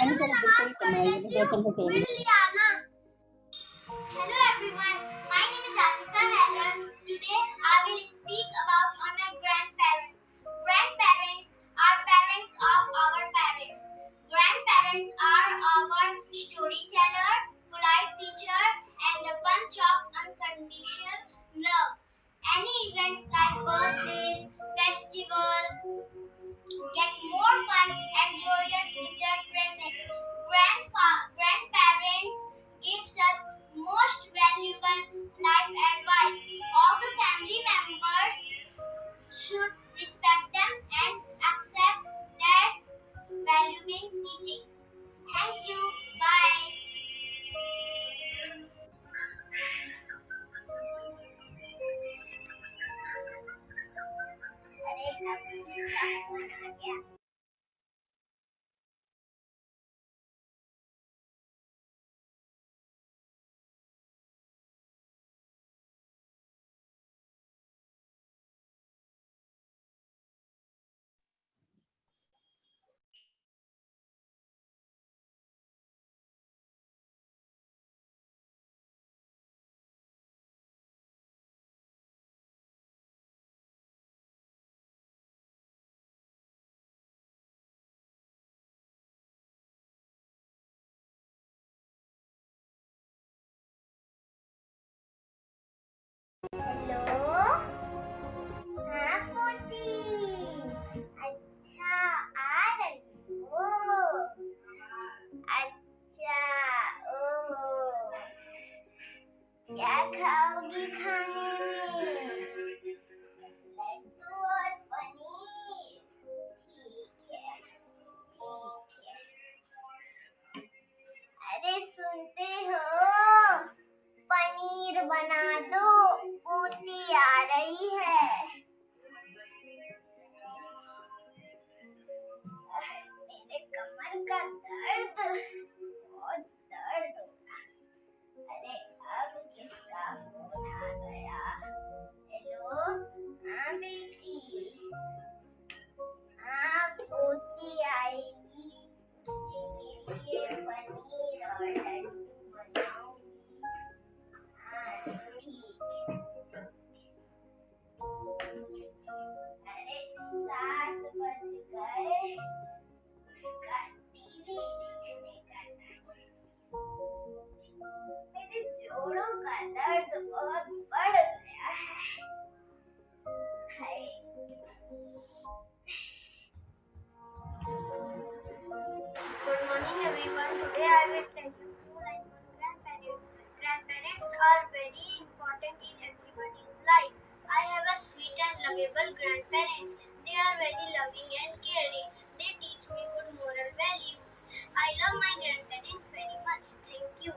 चलो मैं नमाज पढ़ लेती हूँ, फिर ले आना। Hello everyone, my name is Atifa Haidar. Today I will speak about on my grandparents. Grandparents are parents of our parents. Grandparents are our storyteller, polite teacher, and a bunch of unconditional love. Any events like birthdays, festivals get more fun and glorious with their present. Grandparents gives us most valuable life advice. All the family members should respect them and accept their valuing teaching. Thank you. Bye. Hello, हाँ पोती, अच्छा आ रही हो, अच्छा, ओह, क्या खाओगी खाने में? लड्डू और पनीर, ठीक है, ठीक है। अरे सुनते हो? पनीर बना दो, पोती आ रही है। मेरे कमर का दर्द, बहुत दर्द हो रहा। अरे अब किसका फोन आ गया? हेलो, हाँ बेटी, हाँ पोती आएगी, उसके लिए पनीर और लड्डू बनाऊंगी। हाँ ठीक है। अरे 7 बज गए, उसका टीवी देखने का टाइम। मेरे जोड़ों का दर्द बहुत बढ़ गया है। हाय। Good morning everyone. Today I will tell you few lines on grandparents. Grandparents are very important in everybody's life. I have a sweet and lovable grandparents. They are very loving and caring. They teach me good moral values. I love my grandparents very much. Thank you.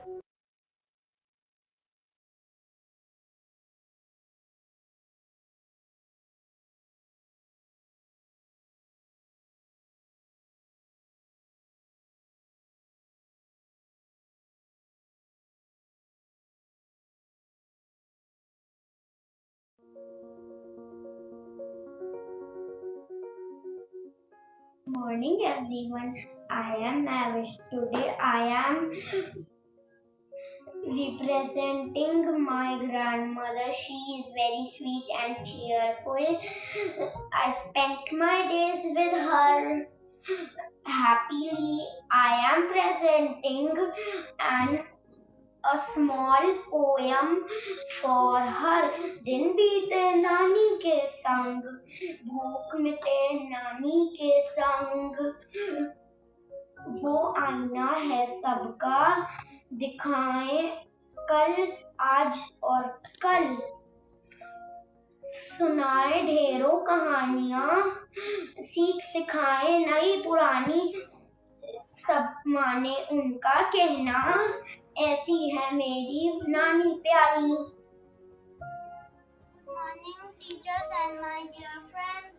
Morning everyone. I am Navish. Today I am representing my grandmother. She is very sweet and cheerful. I spent my days with her happily. I am presenting a small poem for her. दिन बीते नानी के संग, भूख मिटे नानी के संग, वो आईना है सबका, दिखाए कल आज और कल, सुनाए ढेरों कहानियाँ, सीख सिखाए नई पुरानी, सब माने उनका कहना, ऐसी है मेरी नानी प्यारी। Good morning teachers and my dear friends.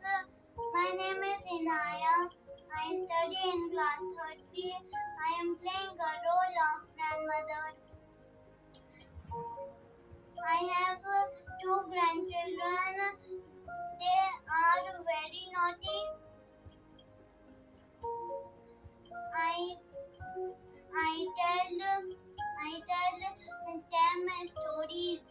My name is Inaya. I study in class 30. I am playing a role of grandmother. I have 2 grandchildren. They are very naughty. I I tell them stories.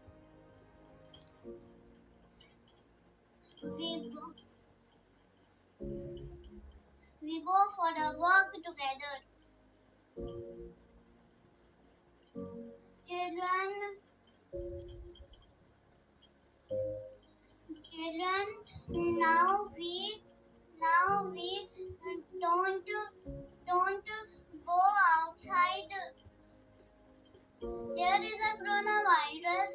We go for a walk together. Children, now we don't go outside. There is a coronavirus,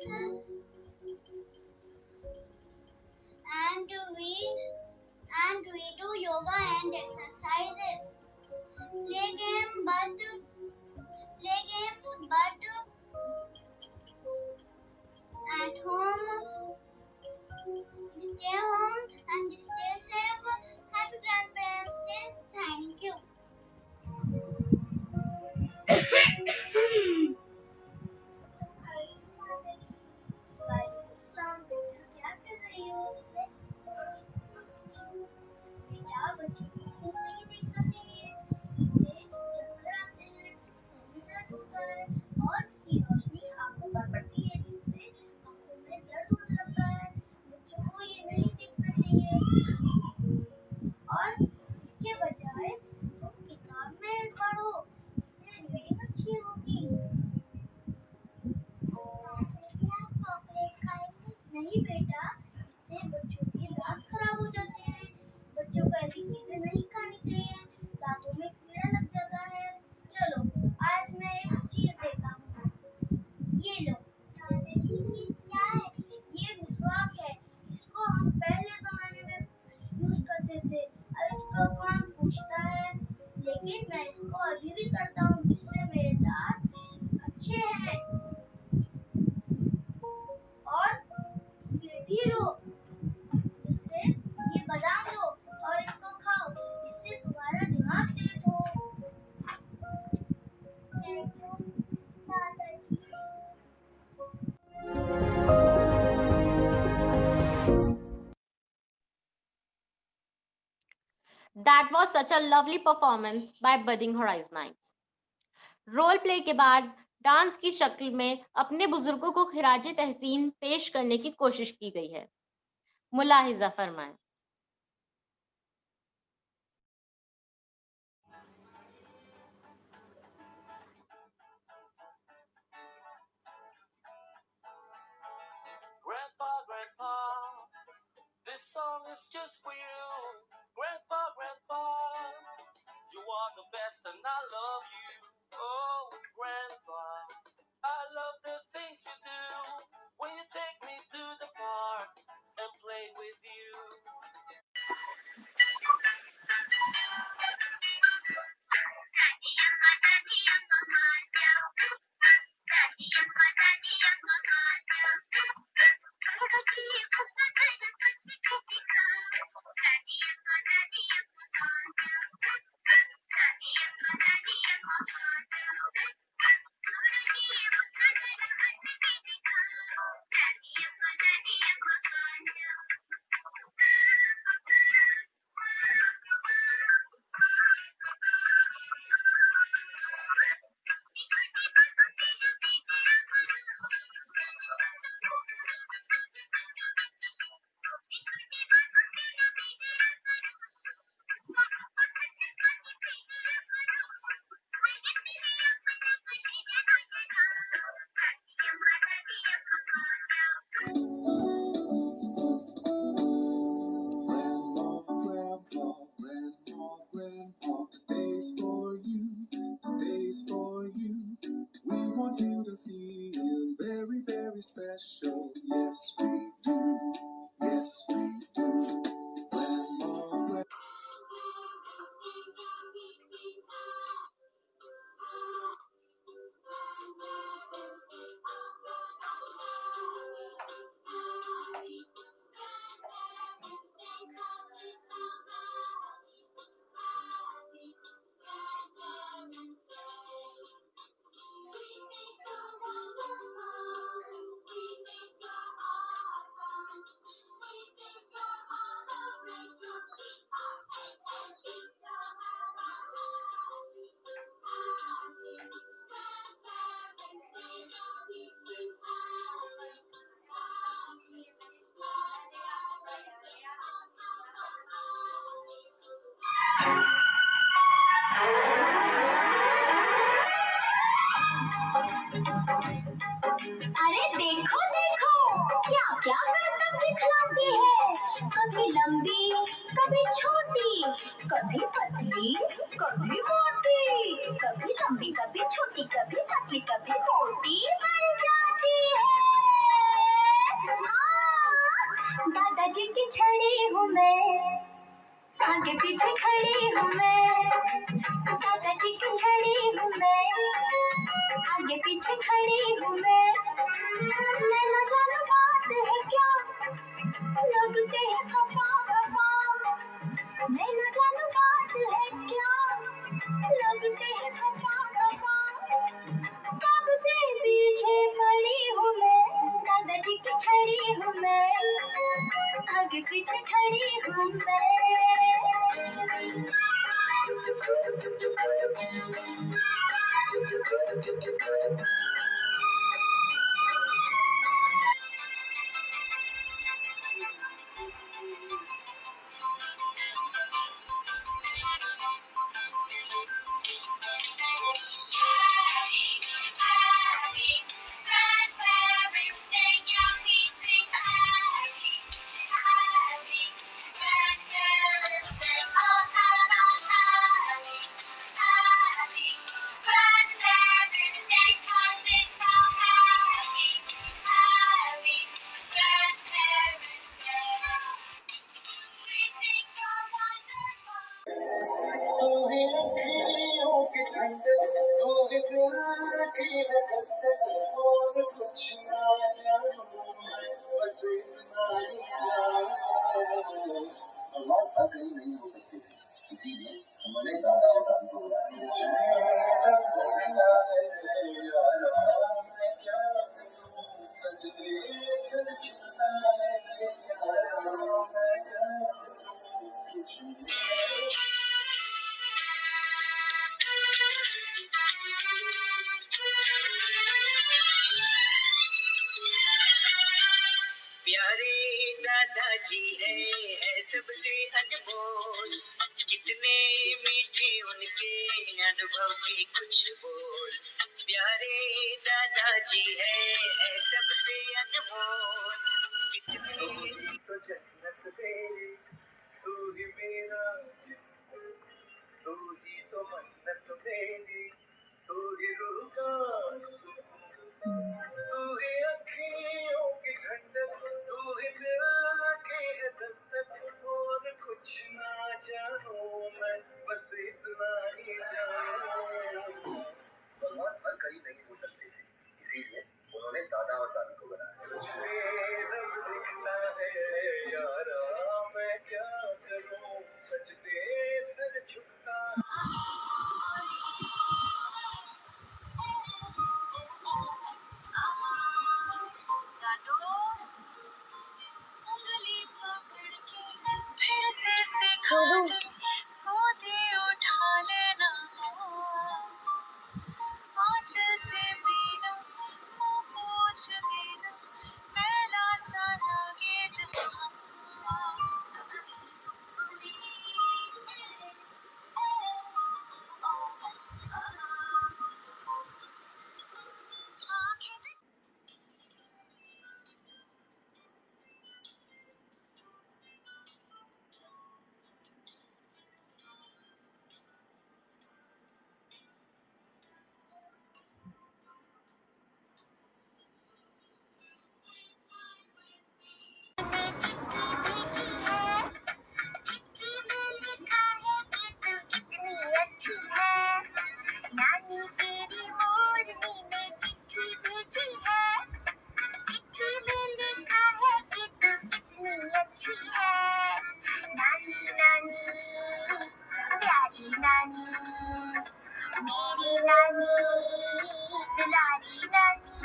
and we do yoga and exercises. Play games, but at home. Stay home and stay safe. Happy Grandparents Day. Thank you. क्या कर रही हो? बेटा, बच्चों को phone नहीं देखना चाहिए। इससे चक्कर आते हैं, सर में दर्द होता है और उसकी रोशनी आंखों पर पड़ती है, जिससे आंखों में दर्द होने लगता है। बच्चों को ये नहीं देखना चाहिए और इसके बजाय तुम किताब में पढ़ो, इससे रीडिंग अच्छी होगी। चॉकलेट खाएंगे? नहीं बेटा, इससे बच्चों की दांत खराब हो जाते हैं। बच्चों को ऐसी चीजें नहीं खानी चाहिए, दांतों में कीड़ा लग जाता है। चलो, आज मैं एक चीज देता हूँ, ये लो। दादाजी, ये क्या है? ये मिसवाक है, इसको हम पहले जमाने में यूज करते थे, अब इसको कौन पूछता है, लेकिन मैं इसको अभी भी करता हूँ, जिससे मेरे दांत अच्छे हैं। और ये भी लो, जिससे ये बादाम लो और इसको खाओ, इससे तुम्हारा दिमाग तेज हो। थैंक यू दादाजी। That was such a lovely performance by Budding Horizonites. Role play के बाद डांस की शक्ल में अपने बुजुर्गों को खिराजे तहसीन पेश करने की कोशिश की गई है। मुलाहिजा फरमाएं। Grandpa, Grandpa, this song is just for you. Grandpa, Grandpa, you are the best and I love you. Oh, Grandpa, I love the things you do when you take me to the park and play with you. Today's for you, today's for you. We want you to feel very, very special. Yes, we do. Yes, we do. Grandma, हूँ मैं, आगे पीछे खड़ी हूँ मैं, दादाजी की छड़ी हूँ मैं, आगे पीछे खड़ी हूँ मैं न जानू बात है क्या, लगते हैं खफा खफा, मैं न जानू बात है क्या, लगते हैं खफा खफा, कब से पीछे पड़ी हूँ मैं, दादाजी की छड़ी हूँ मैं, आगे पीछे खड़ी हूँ मैं। प्यारे दादाजी है सबसे अनमोल, कितने मीठे उनके अनुभव के कुछ बोल। प्यारे दादाजी है सबसे अनमोल, कितने तो जन्नत तेरी, तू ही मेरा, तू ही तो मन्नत मेरी, तू ही रूह का सुकून, तू ही अखियों की ठंडक, तू ही दिल की दस्तक, और कुछ ना जानूं मैं, बस इतना ही जानूं। भगवान हर कहीं नहीं हो सकते थे, इसीलिए उन्होंने दादा और दादी को बनाया। तुझमें रब दिखता है यारा, मैं क्या करूं, सजदे सर झुकता। उंगली पकड़ के फिर से सिखा दे, गोदी उठा लेना आंचल से मेरा मुंह पोंछ देना, मैला सा लागे जहाँ। चिट्ठी भेजी है, चिट्ठी में लिखा है कि तू कितनी अच्छी है, नानी तेरी मोरनी ने चिट्ठी भेजी है, चिट्ठी में लिखा है कि तू कितनी अच्छी है, नानी नानी प्यारी नानी, मेरी नानी दुलारी नानी।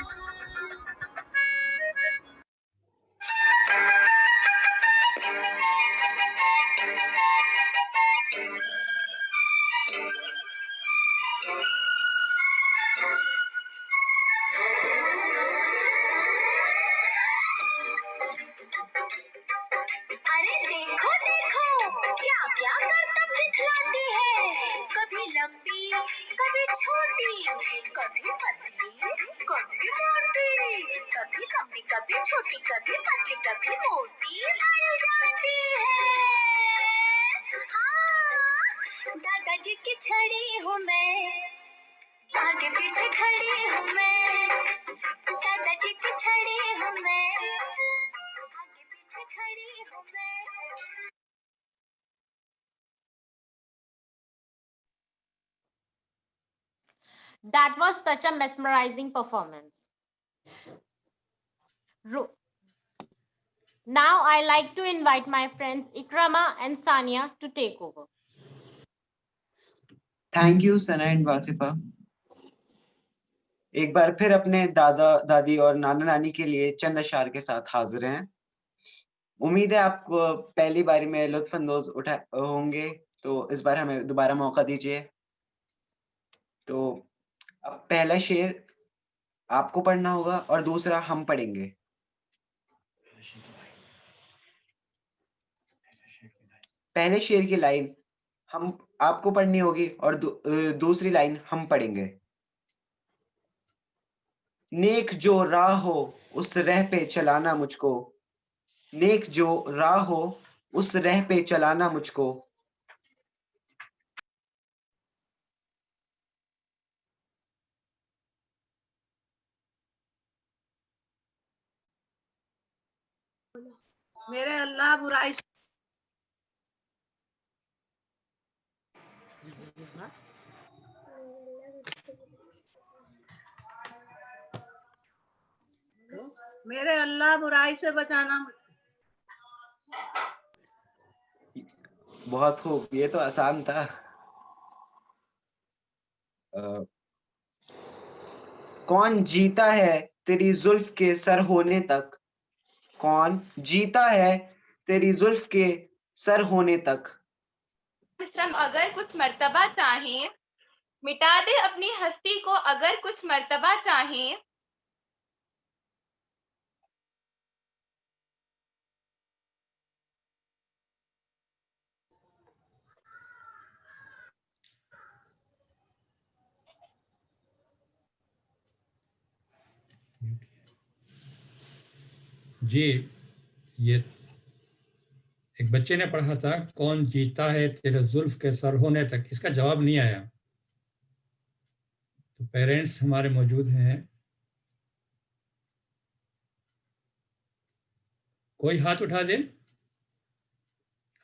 अरे देखो देखो क्या क्या करतब दिखलाती है, कभी लंबी कभी छोटी, कभी पतली कभी मोटी, कभी लंबी कभी छोटी, कभी पतली कभी मोटी बन जाती है। हाँ, दादाजी की छड़ी हूँ मैं, आगे पीछे खड़ी हूँ मैं, दादाजी की छड़ी हूँ मैं, आगे पीछे खड़ी हूँ मैं। That was such a mesmerizing performance. Now I like to invite my friends Ikrama and Sania to take over. Thank you Sana and Wasifa. एक बार फिर अपने दादा दादी और नाना नानी के लिए चंद अशार के साथ हाजिर हैं। उम्मीद है आप पहली बारी में लुत्फानंदोज होंगे, तो इस बार हमें दोबारा मौका दीजिए। तो अब पहला शेर आपको पढ़ना होगा और दूसरा हम पढ़ेंगे। पहले शेर की लाइन हम आपको पढ़नी होगी और दूसरी लाइन हम पढ़ेंगे। नेक जो राह हो उस राह पे चलाना मुझको, नेक जो राह हो उस राह पे चलाना मुझको। मेरे अल्लाह बुराई मेरे अल्लाह बुराई से बचाना। बहुत खूब, ये तो आसान था। कौन जीता है तेरी जुल्फ के सर होने तक, कौन जीता है तेरी जुल्फ के सर होने तक। विश्रम अगर कुछ मर्तबा चाहें, मिटा दे अपनी हस्ती को अगर कुछ मर्तबा चाहें। जी, ये एक बच्चे ने पढ़ा था, कौन जीता है तेरे जुल्फ के सर होने तक। इसका जवाब नहीं आया। तो पेरेंट्स हमारे मौजूद हैं, कोई हाथ उठा दे।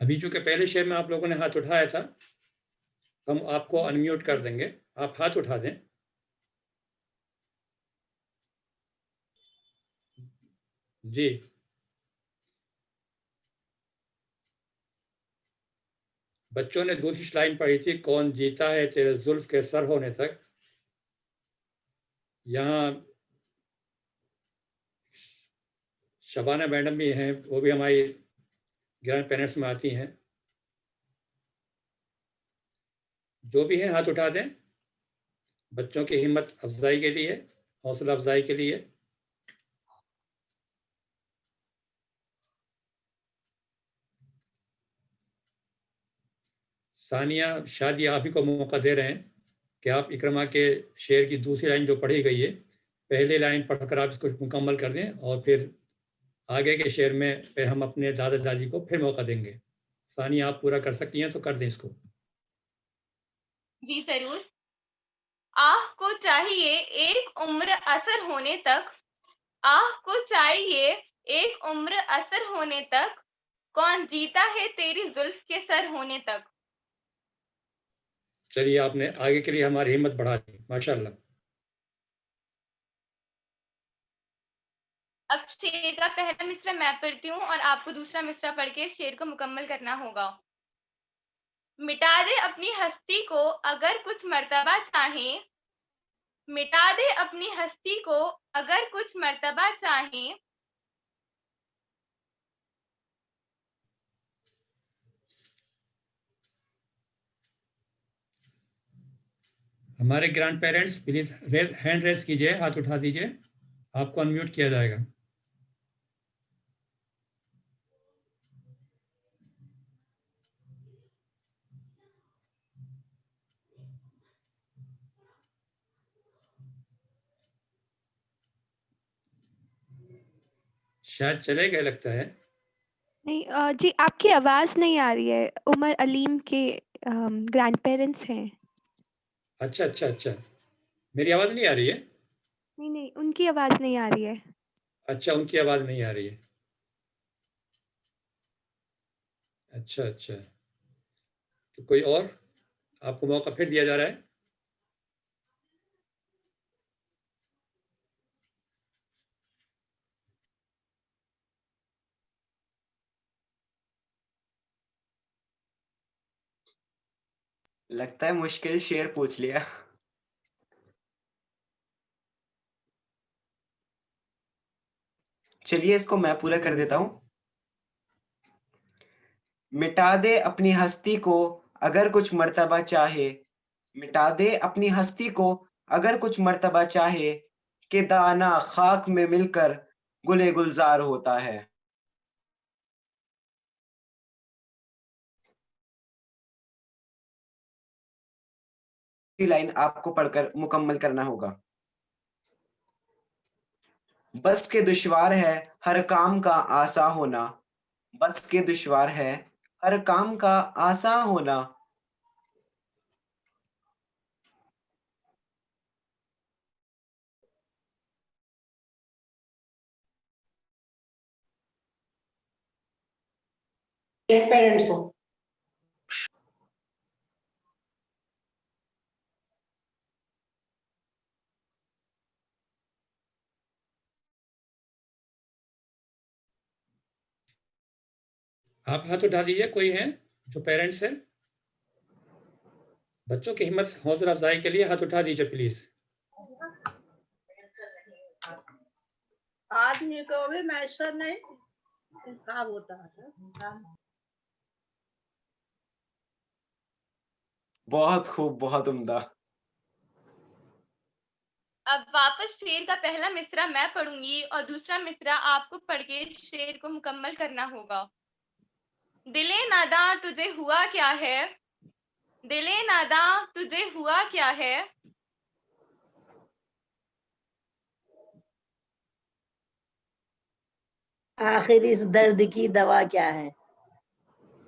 अभी चूंकि पहले शेर में आप लोगों ने हाथ उठाया था, हम आपको अनम्यूट कर देंगे, आप हाथ उठा दें। जी, बच्चों ने दूसरी लाइन पढ़ी थी, कौन जीता है तेरे जुल्फ के सर होने तक। यहाँ शबाना मैडम भी हैं, वो भी हमारी ग्रैंड पेरेंट्स में आती हैं। जो भी है हाथ उठा दें, बच्चों की हिम्मत अफजाई के लिए, हौसला अफजाई के लिए। सानिया, शादी आप ही को मौका दे रहे हैं कि आप इकरमा के शेर की दूसरी लाइन जो पढ़ी गई है, पहली लाइन पढ़कर आप इसको मुकम्मल कर दें और फिर आगे के शेर में फिर हम अपने दादा दादी को फिर मौका देंगे। सानिया, आप पूरा कर सकती हैं तो कर दें इसको। जी जरूर। आह को चाहिए एक उम्र असर होने तक, आह को चाहिए एक उम्र असर होने तक, कौन जीता है तेरी जुल्फ के सर होने तक। चलिए, आपने आगे के लिए हमारी हिम्मत बढ़ा दी, माशाल्लाह। अब शेर का पहला मिसरा मैं पढ़ती हूँ और आपको दूसरा मिसरा पढ़ के शेर को मुकम्मल करना होगा। मिटा दे अपनी हस्ती को अगर कुछ मर्तबा चाहें, मिटा दे अपनी हस्ती को अगर कुछ मर्तबा चाहें। हमारे grand parents please hand raise कीजिए, हाथ उठा दीजिए, आपको अनम्यूट किया जाएगा। शायद चले गए लगता है। नहीं जी, आपकी आवाज़ नहीं आ रही है। उमर अलीम के ग्रैंड पेरेंट्स हैं। अच्छा अच्छा अच्छा, मेरी आवाज़ नहीं आ रही है? नहीं, उनकी आवाज़ नहीं आ रही है। अच्छा, उनकी आवाज़ नहीं आ रही है। अच्छा अच्छा, तो कोई और? आपको मौका फिर दिया जा रहा है। लगता है मुश्किल शेर पूछ लिया। चलिए इसको मैं पूरा कर देता हूँ। मिटा दे अपनी हस्ती को अगर कुछ मर्तबा चाहे, मिटा दे अपनी हस्ती को अगर कुछ मर्तबा चाहे, कि दाना खाक में मिलकर गुले गुलजार होता है। लाइन आपको पढ़कर मुकम्मल करना होगा। बस के दुश्वार है हर काम का आसा होना, बस के दुश्वार है हर काम का आसा होना। एक पेरेंट्स हो। आप हाथ उठा दीजिए, कोई है जो पेरेंट्स है? बच्चों की हिम्मत हौसला अफजाई के लिए हाथ उठा दीजिए प्लीज। आदमी को भी मैसर नहीं खराब होता है। बहुत खूब, बहुत उम्दा। अब वापस शेर का पहला मिसरा मैं पढ़ूंगी और दूसरा मिसरा आपको पढ़ के शेर को मुकम्मल करना होगा। दिले नादा तुझे हुआ क्या है, दिले नादा तुझे हुआ क्या है, आखिर इस दर्द की दवा क्या है।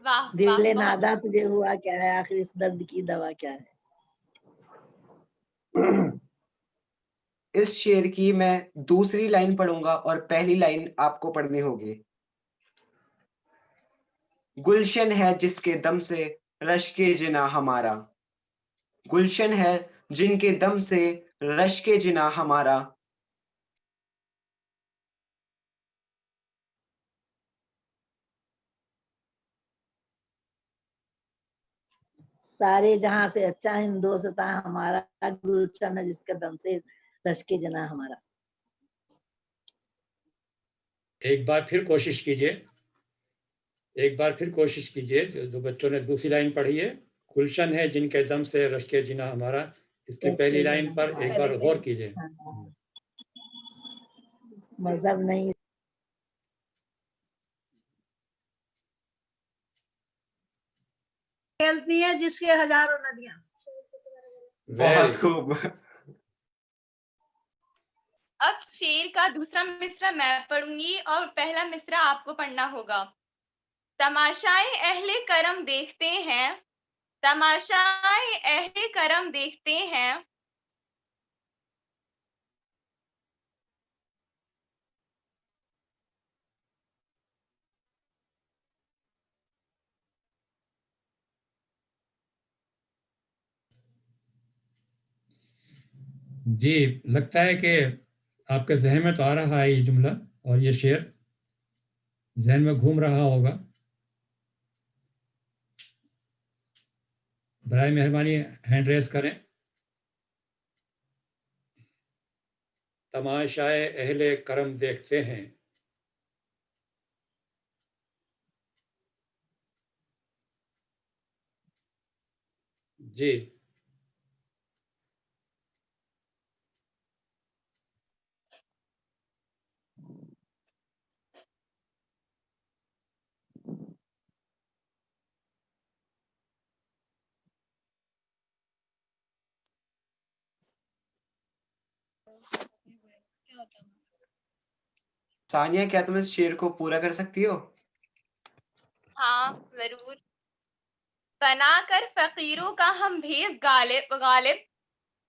वाह वाह, दिल बहुत नादा तुझे हुआ क्या है, आखिर इस दर्द की दवा क्या है। इस शेर की मैं दूसरी लाइन पढ़ूंगा और पहली लाइन आपको पढ़नी होगी। गुलशन है जिसके दम से रश के जिना हमारा, गुलशन है जिनके दम से रश के जिना हमारा। सारे जहां से अच्छा हिंदुस्तां हमारा, गुलशन है जिसके दम से रश के जना हमारा। एक बार फिर कोशिश कीजिए, एक बार फिर कोशिश कीजिए। जो बच्चों ने दूसरी लाइन पढ़ी है, गुलशन है जिनके दम से रश के जिना हमारा, इसकी पहली लाइन पर एक बार गौर कीजिए। मजहब नहीं, खेलती है जिसके हजारों नदियां। बहुत खूब। अब शेर का दूसरा मिसरा मैं पढ़ूंगी और पहला मिसरा आपको पढ़ना होगा। तमाशाए अहले करम देखते हैं, तमाशाए अहले करम देखते हैं, जी, लगता है कि आपके जहन में तो आ रहा है ये जुमला और ये शेर जहन में घूम रहा होगा। बराए मेहरबानी हैंड रेस करें। तमाशाए अहले करम देखते हैं। जी, सानिया, क्या तुम इस शेर को पूरा कर सकती हो? हाँ जरूर। बनाकर फकीरों का हम भेद गालिब गालिब,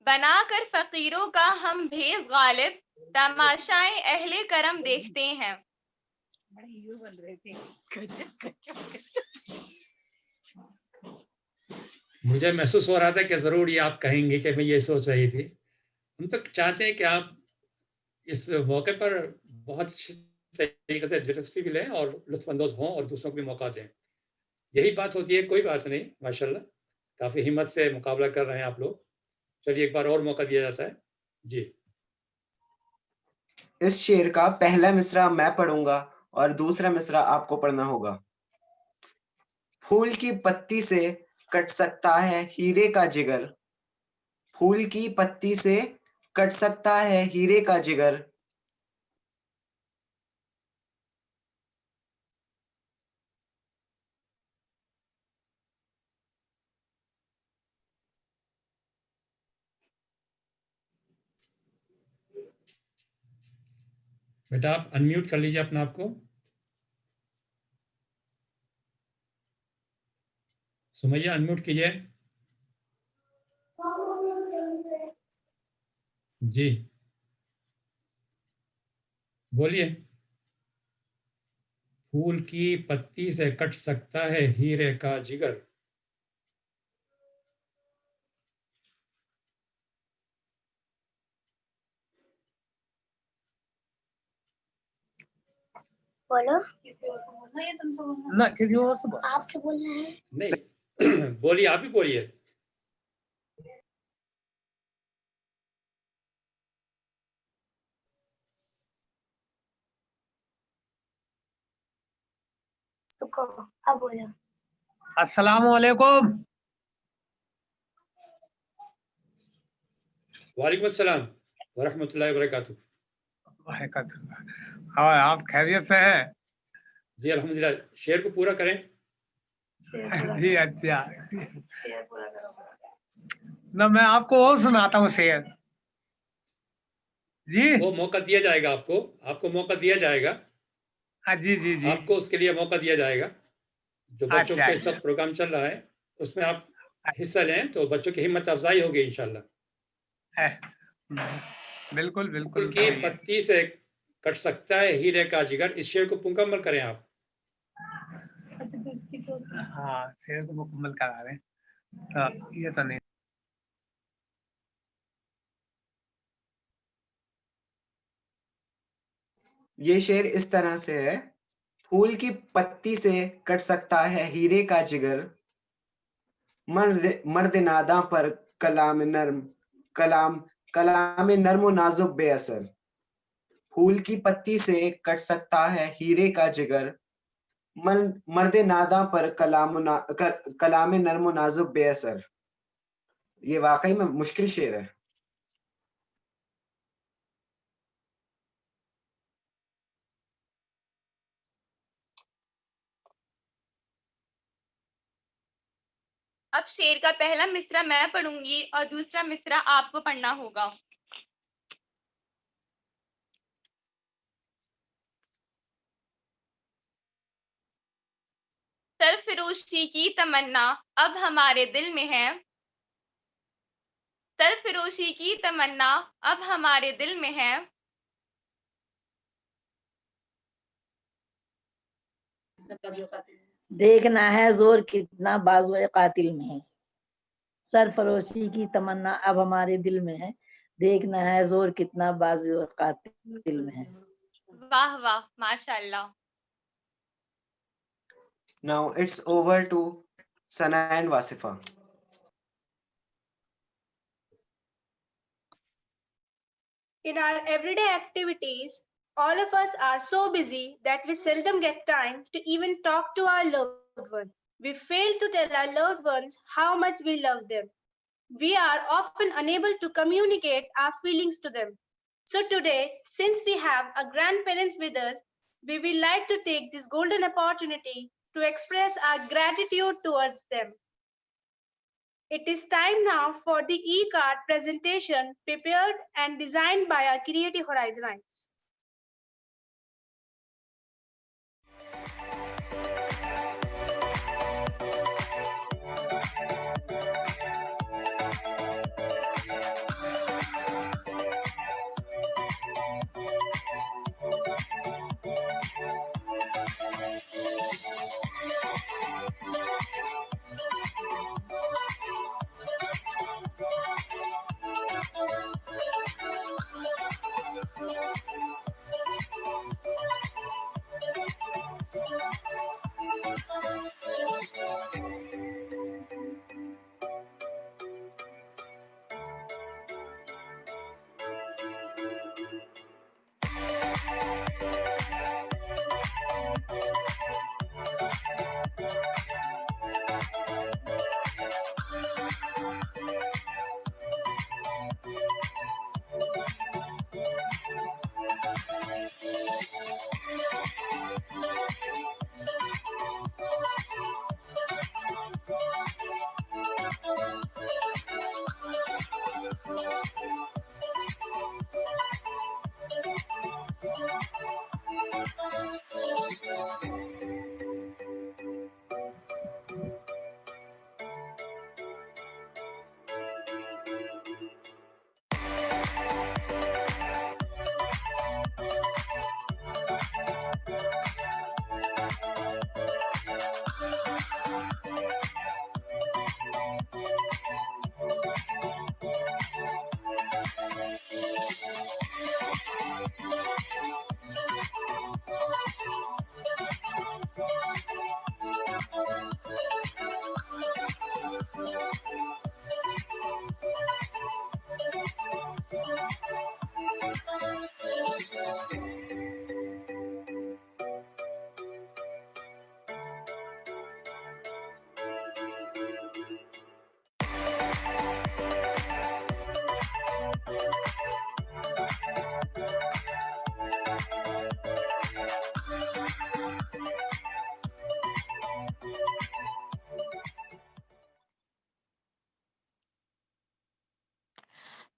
बनाकर फकीरों का हम भेद गालिब, तमाशाए अहले करम देखते हैं। बड़े हीरो बन रहे थे। गजब गजब गजब। मुझे महसूस हो रहा था कि ज़रूर ये आप कहेंगे कि मैं ये सोच रही थी। हम तो चाहते हैं कि आप इस मौके पर बहुत अच्छी तरीके से दिलचस्पी भी लें और लुत्फ़अंदोज़ हों और दूसरों को भी मौका दें। यही बात होती है, कोई बात नहीं, माशाल्लाह। काफ़ी हिम्मत से मुकाबला कर रहे हैं आप लोग। चलिए एक बार और मौका दिया जाता है। जी। इस शेर का पहला मिसरा मैं पढ़ूंगा और दूसरा मिसरा आपको पढ़ना होगा। फूल की पत्ती से कट सकता है हीरे का जिगर। फूल की पत्ती से कट सकता है हीरे का जिगर। बेटा आप अनम्यूट कर लीजिए अपने आप को। सुमैया अनम्यूट कीजिए। जी बोलिए। फूल की पत्ती से कट सकता है हीरे का जिगर। बोलो ना किसी और से आपसे बोलना है। नहीं बोलिए, आप ही बोलिए। रुको अब बोलो। अस्सलाम वालेकुम। वालेकुम अस्सलाम व रहमतुल्लाहि व बरकातुहू। हाँ आप खैरियत से हैं? जी अल्हम्दुलिल्लाह। शेर को पूरा करें। जी अच्छा। ना मैं आपको और सुनाता हूँ शेर। जी वो मौका दिया जाएगा आपको, आपको मौका दिया जाएगा। हाँ जी जी जी। आपको उसके लिए मौका दिया जाएगा। जो बच्चों अच्छा के साथ प्रोग्राम चल रहा है उसमें आप हिस्सा लें तो बच्चों की हिम्मत अफजाई होगी इंशाल्लाह। बिल्कुल फूल बिल्कुल की सही है। पत्ती से कट सकता है हीरे का जिगर। इस शेर को मुकम्मल करें आप। हाँ शेर को मुकम्मल करा रहे हैं तो ये तो नहीं। ये शेर इस तरह से है। फूल की पत्ती से कट सकता है हीरे का जिगर। मर्द नादा पर कलाम नर्म नाजुक बेअसर। फूल की पत्ती से कट सकता है हीरे का जिगर। मर्द नादा पर कलाम नर्म नाजुक बेअसर। ये वाकई में मुश्किल शेर है। अब शेर का पहला मिसरा मैं पढ़ूंगी और दूसरा मिसरा आपको पढ़ना होगा। सरफरोशी की तमन्ना अब हमारे दिल में है। सरफरोशी की तमन्ना अब हमारे दिल में है। देखना है जोर कितना बाजुए कातिल में है। सरफरोशी की तमन्ना अब हमारे दिल में है। देखना है जोर कितना बाजुए कातिल में है। वाह वाह माशाल्लाह। Now it's over to Sana and Wasifa. In our everyday activities, all of us are so busy that we seldom get time to even talk to our loved ones. We fail to tell our loved ones how much we love them. We are often unable to communicate our feelings to them. So today, since we have our grandparents with us, we will like to take this golden opportunity to express our gratitude towards them. It is time now for the e-card presentation prepared and designed by our Creative Horizons.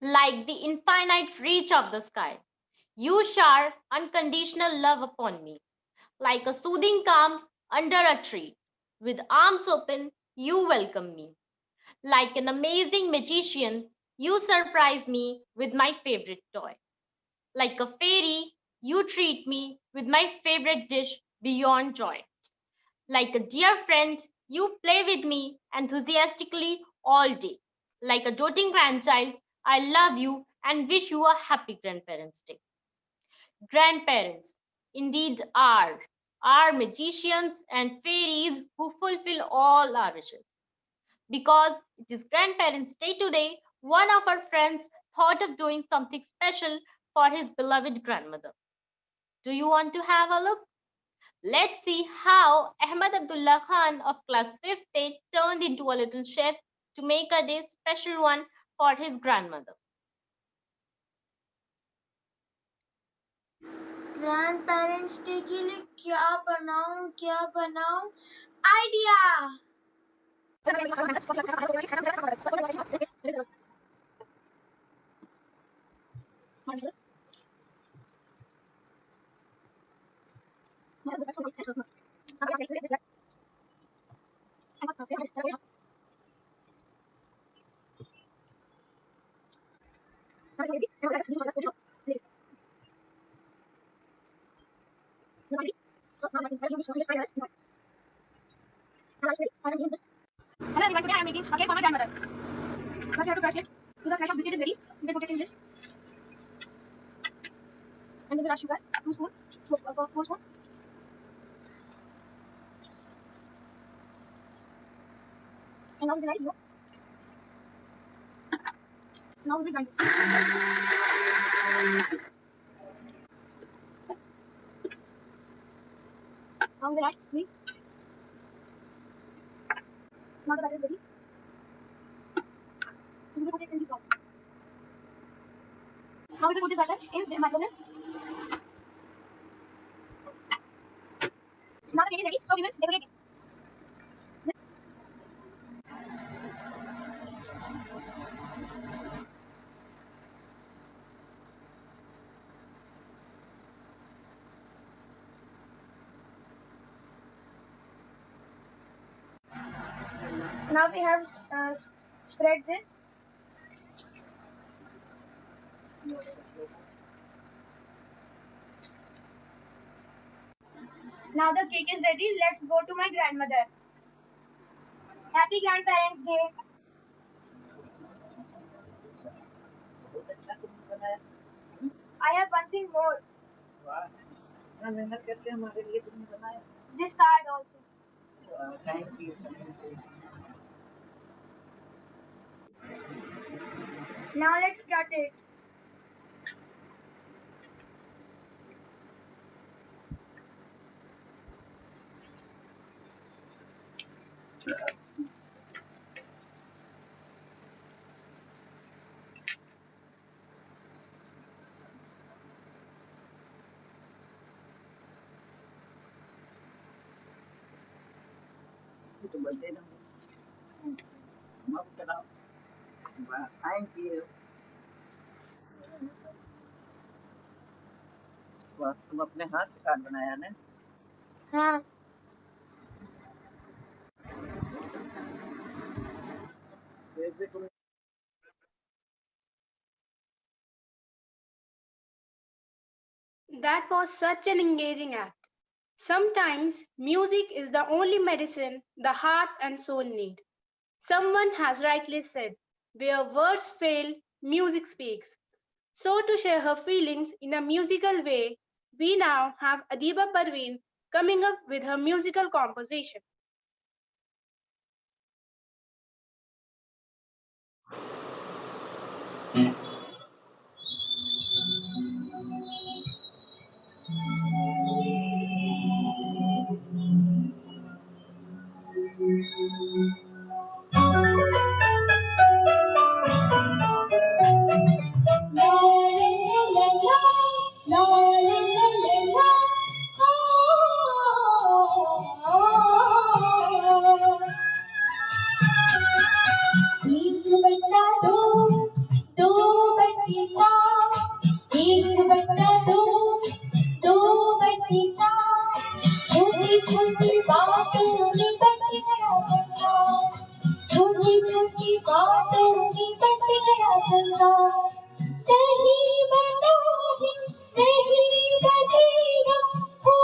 like the infinite reach of the sky. You shower unconditional love upon me, like a soothing calm under a tree. With arms open, you welcome me. Like an amazing magician, you surprise me with my favorite toy. Like a fairy, you treat me with my favorite dish beyond joy. Like a dear friend, you play with me enthusiastically all day. Like a doting grandchild, I love you and wish you a happy Grandparents' Day. Grandparents indeed are magicians and fairies who fulfill all our wishes. Because it is Grandparents' Day today, one of our friends thought of doing something special for his beloved grandmother. Do you want to have a look? Let's see how Ahmed Abdullah Khan of class 5th A turned into a little chef to make a day special one for his grandmother. Grandparents day के लिए क्या बनाऊं idea Hello everyone, today I am making a cake for my grandmother. First we have to crush it. So the crush of biscuit is ready. You can put it in this. And then we'll add sugar, 2 spoons, 4 spoons. And now we will add yolk. Now we will grind it. Now we will add milk. Now the batter is ready. So we will put it in this bowl. Now we will put this batter in the microwave. Now the cake is ready, so we will decorate this. Now we have spread this. Now the cake is ready. Let's go to my grandmother. Happy Grandparents' Day. I have one thing more. This card also. Thank you. Now let's cut it. Thank you. वाह, तुम अपने हाथ से card बनाया ना? हाँ. That was such an engaging act. Sometimes music is the only medicine the heart and soul need. Someone has rightly said, where words fail, music speaks. So to share her feelings in a musical way, we now have Adiba Parveen coming up with her musical composition. एक बटा दो छोटी बातों में but गया संसार, छोटी छोटी बातों में बट गया संसार। नहीं बना है, नहीं बनेगा, हो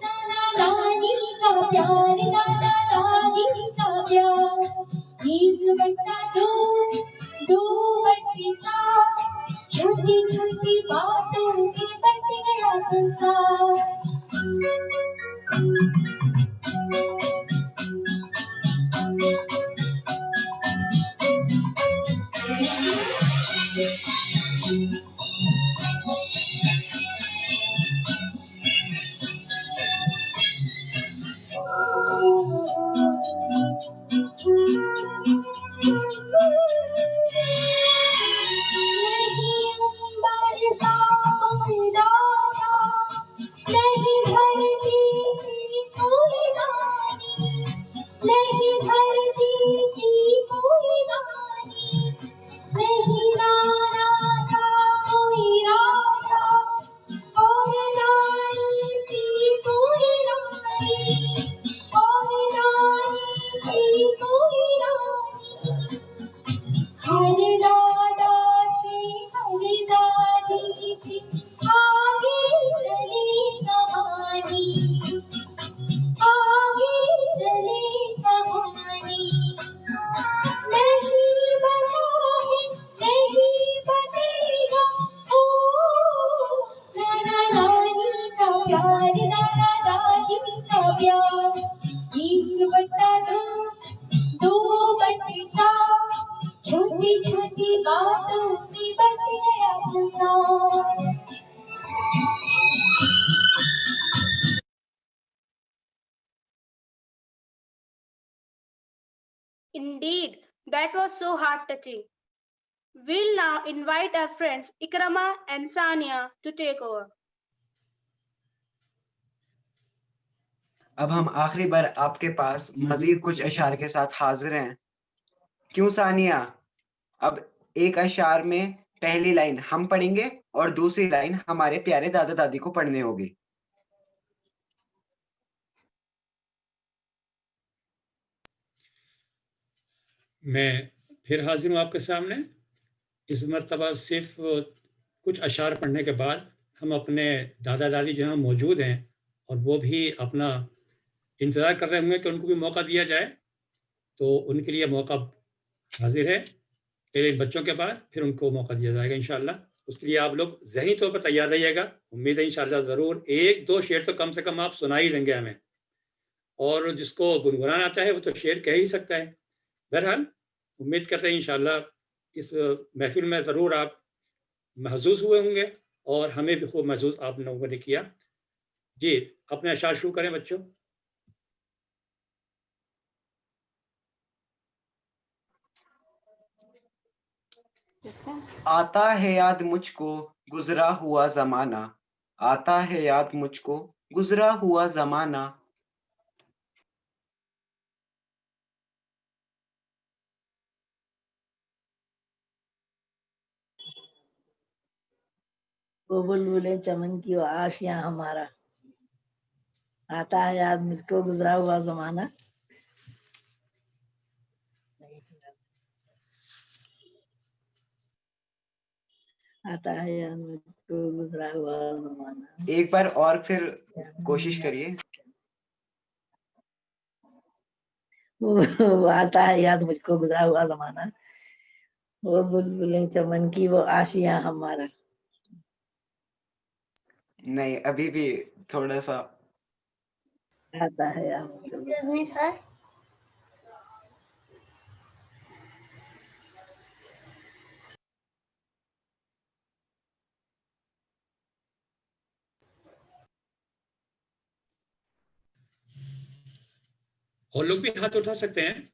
नाना नानी का प्यार, नाना दादी का प्यार। 1/2, 2/4, छोटी छोटी बातों में बट गया संसार। नहीं अंबर सा कोई दाना, नहीं धरती सी कोई रानी, नहीं धरती सी कोई रानी, नहीं राना सा कोई राजा, और रानी सी कोई रानी, और रानी सी कोई रानी। हर दादा से हर दादी से आगे चले कहानी, आगे चले कहानी। नहीं बना है, नहीं बनेगा, ओ नाना नानी का प्यार, नाना दादी का प्यार। 1/2, 2/4, छोटी छोटी बातों में बट गया संसार। Indeed, that was so heart-touching. We'll now invite our friends Ikrama and Sania to take over. अब हम आखिरी बार आपके पास मजीद कुछ अशार के साथ हाजिर हैं। क्यों सानिया? अब एक अशार में पहली लाइन हम पढ़ेंगे और दूसरी लाइन हमारे प्यारे दादा दादी को पढ़नी होगी। मैं फिर हाजिर हूँ आपके सामने। इस मर्तबा सिर्फ कुछ अशार पढ़ने के बाद हम अपने दादा दादी जहाँ मौजूद हैं और वो भी अपना इंतज़ार कर रहे होंगे कि उनको भी मौका दिया जाए, तो उनके लिए मौका हाजिर है। पहले बच्चों के बाद फिर उनको मौका दिया जाएगा इंशाअल्लाह। उसके लिए आप लोग ज़हनी तौर पर तैयार रहिएगा। उम्मीद है इंशाअल्लाह ज़रूर 1-2 शेर तो कम से कम आप सुना ही देंगे हमें, और जिसको गुनगुनाना आता है वो तो शेर कह ही सकता है। बहरहाल उम्मीद करते हैं इंशाअल्लाह इस महफिल में ज़रूर आप महसूस हुए होंगे और हमें भी खूब महसूस आप लोगों ने किया। जी, अपने अशार शुरू करें बच्चों। आता है याद मुझको गुजरा हुआ जमाना, आता है याद मुझको गुजरा हुआ जमाना। वो बुलबुलें चमन की वो आशियां हमारा, आता है याद मुझको गुजरा हुआ जमाना। आता है याद मुझको गुजरा हुआ जमाना। एक बार और फिर कोशिश करिए। वो आता है याद मुझको गुजरा हुआ जमाना, वो बुलबुलें चमन की वो आशियां हमारा। नहीं, अभी भी थोड़ा सा। आता है याद मुझको। सर और लोग भी हाथ उठा सकते हैं।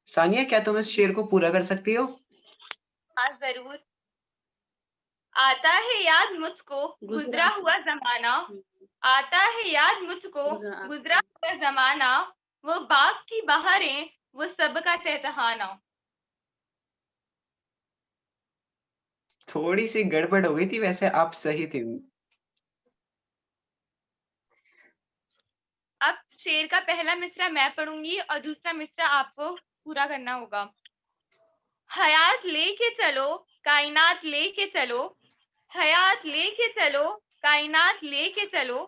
सानिया, क्या तुम इस शेर को पूरा कर सकती हो? हाँ जरूर। आता है याद मुझको गुजरा हुआ जमाना, आता है याद मुझको गुजरा हुआ जमाना, वो बाग की बहारें, वो सबका चहचहाना। थोड़ी सी गड़बड़ हो गई थी, वैसे आप सही थी। अब शेर का पहला मिसरा मैं पढ़ूंगी और दूसरा मिसरा आपको पूरा करना होगा। हयात लेके चलो, कायनात लेके चलो, हयात लेके चलो, कायनात लेके चलो,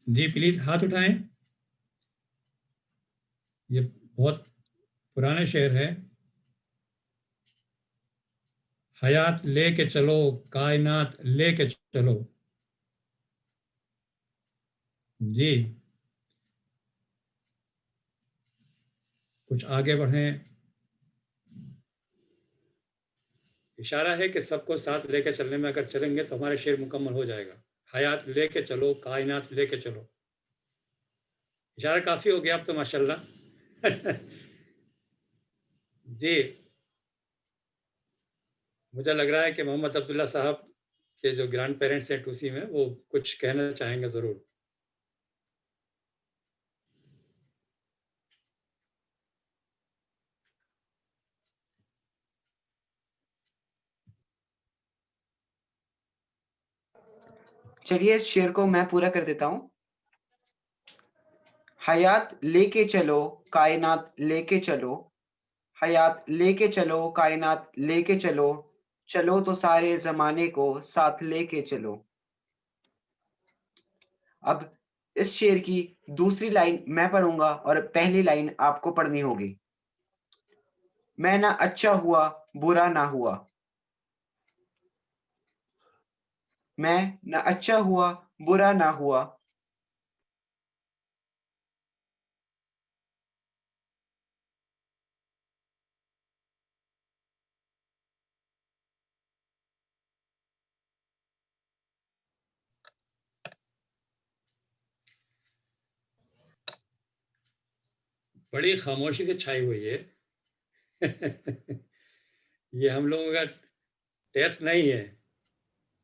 जी प्लीज हाथ उठाएं। ये बहुत पुराना शेर है। हयात लेके चलो, कायनात लेके चलो। जी कुछ आगे बढ़ें। इशारा है कि सबको साथ लेके चलने में अगर चलेंगे तो हमारा शेर मुकम्मल हो जाएगा। हयात लेके चलो, कायनात लेके चलो। इशारा काफ़ी हो गया अब तो माशाल्लाह। जी मुझे लग रहा है कि मोहम्मद अब्दुल्ला साहब के जो ग्रैंड पेरेंट्स हैं टूसी में, वो कुछ कहना चाहेंगे ज़रूर। चलिए इस शेर को मैं पूरा कर देता हूँ। हयात लेके चलो, कायनात लेके चलो, हयात लेके चलो, कायनात लेके चलो, चलो तो सारे जमाने को साथ लेके चलो। अब इस शेर की दूसरी लाइन मैं पढ़ूंगा और पहली लाइन आपको पढ़नी होगी। मैं ना अच्छा हुआ बुरा ना हुआ, मैं ना अच्छा हुआ बुरा ना हुआ, बड़ी खामोशी से छाई हुई है। ये हम लोगों का टेस्ट नहीं है,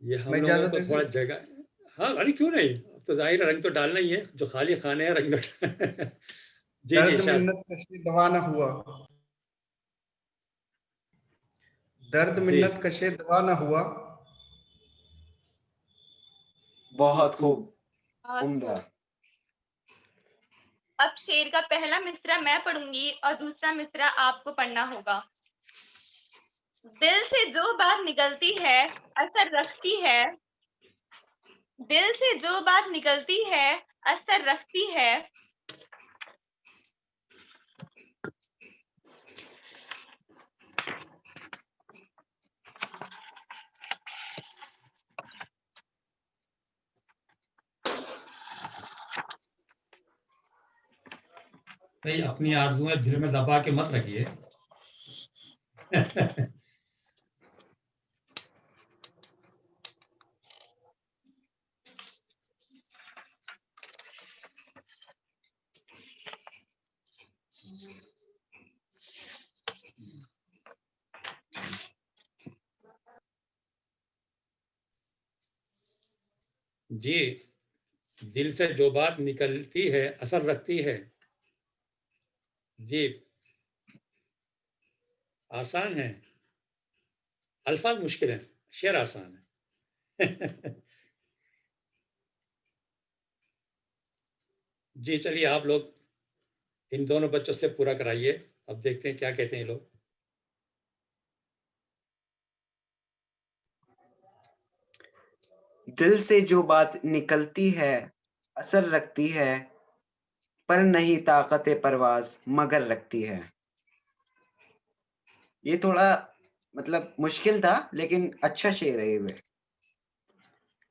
ये हम मैं लोगों इजाजत को दे थोड़ा सकता जगह। हाँ अरे क्यों नहीं, अब तो जाहिर है रंग तो डालना ही है, जो खाली खाने हैं रंग तो जी जी दर्द शायद। मिन्नत कशी दवा न हुआ, दर्द जी मिन्नत कशे दवा न हुआ। बहुत खूब, बहुत उम्दा। खूब। अब शेर का पहला मिसरा मैं पढ़ूंगी और दूसरा मिसरा आपको पढ़ना होगा। दिल से जो बात निकलती है असर रखती है, दिल से जो बात निकलती है असर रखती है, भाई अपनी आरज़ुएं दिल में दबा के मत रखिए। जी दिल से जो बात निकलती है असर रखती है। जी आसान है, अल्फाज मुश्किल है, शेर आसान है। जी चलिए आप लोग इन दोनों बच्चों से पूरा कराइए, अब देखते हैं क्या कहते हैं ये लोग। दिल से जो बात निकलती है असर रखती है, पर नहीं ताकत परवाज मगर रखती है। ये थोड़ा मतलब मुश्किल था, लेकिन अच्छा शेर है ये।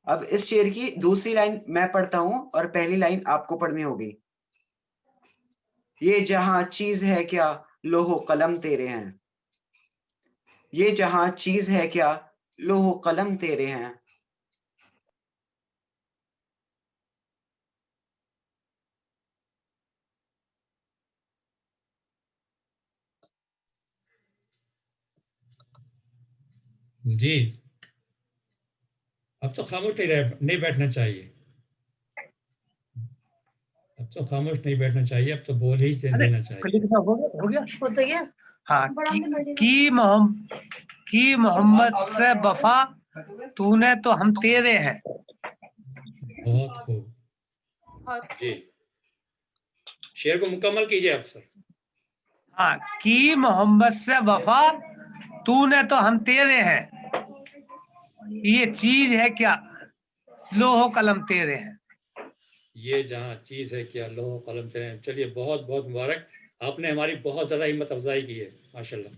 अब इस शेर की दूसरी लाइन मैं पढ़ता हूं और पहली लाइन आपको पढ़नी होगी। ये जहां चीज है क्या लोहो कलम तेरे हैं, ये जहां चीज है क्या, लोहो कलम तेरे हैं। जी, अब तो खामोश नहीं बैठना चाहिए। अब तो खामोश नहीं बैठना चाहिए, अब तो बोल ही देना चाहिए। हो गया हाँ की मोहम्मद से वफा तूने तो हम तेरे हैं। बहुत खूब जी, शेर को मुकम्मल कीजिए आप सर। हाँ, की मोहम्मद से वफा तूने तो हम तेरे हैं, ये चीज है क्या, लोहो कलम तेरे हैं। ये जहाँ चीज है क्या, लोहो कलम तेरे हैं। चलिए, बहुत बहुत मुबारक, आपने हमारी बहुत ज्यादा हिम्मत अफजाई की है, माशाल्लाह।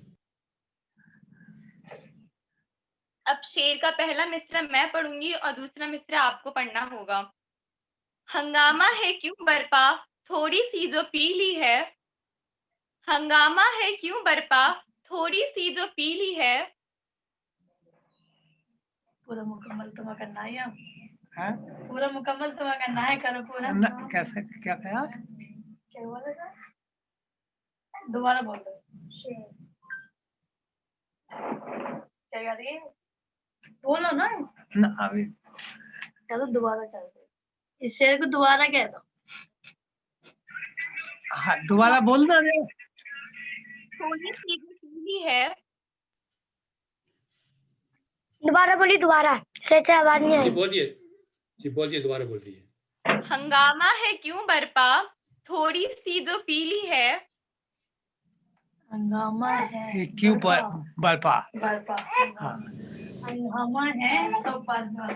अब शेर का पहला मिसरा मैं पढ़ूंगी और दूसरा मिसरा आपको पढ़ना होगा। हंगामा है क्यों बरपा, थोड़ी सी जो पीली है। हंगामा है क्यों बरपा, थोड़ी सी जो पीली है। पूरा मुकम्मल तुम्हें करना है या हाँ? पूरा मुकम्मल तुम्हें करना है, करो पूरा। कैसे, क्या कहा? क्या बोला था? दोबारा बोल दो। क्या कर रही है? बोलो ना। अभी कह दो, दोबारा कर दो, इस शेर को दोबारा कह दो। हाँ, दोबारा बोल दो। थोड़ी सी जो पीली है। दोबारा बोली, दोबारा सच्चा आवाज नहीं जी आई। बोलिए, जी बोलिए, दोबारा बोलिए। हंगामा है क्यों बरपा, थोड़ी सी जो पीली है। हंगामा है क्यों बरपा। बरपा हाँ, हंगामा है तो बरपा।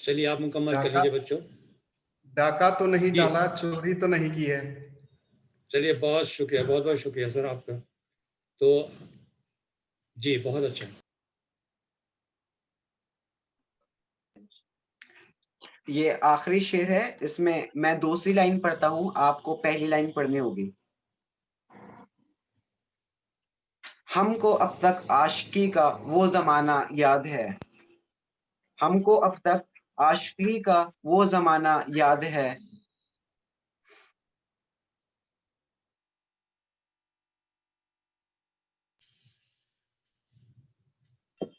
चलिए, आप मुकम्मल कर लीजिए बच्चों। डाका तो नहीं जी। डाला, चोरी तो नहीं की है। चलिए, बहुत शुक्रिया, बहुत बहुत शुक्रिया सर आपका। तो जी, बहुत अच्छा। ये आखिरी शेर है, इसमें मैं दूसरी लाइन पढ़ता हूँ, आपको पहली लाइन पढ़नी होगी। हमको अब तक आशिकी का वो जमाना याद है। हमको अब तक आशिकी का वो जमाना याद है।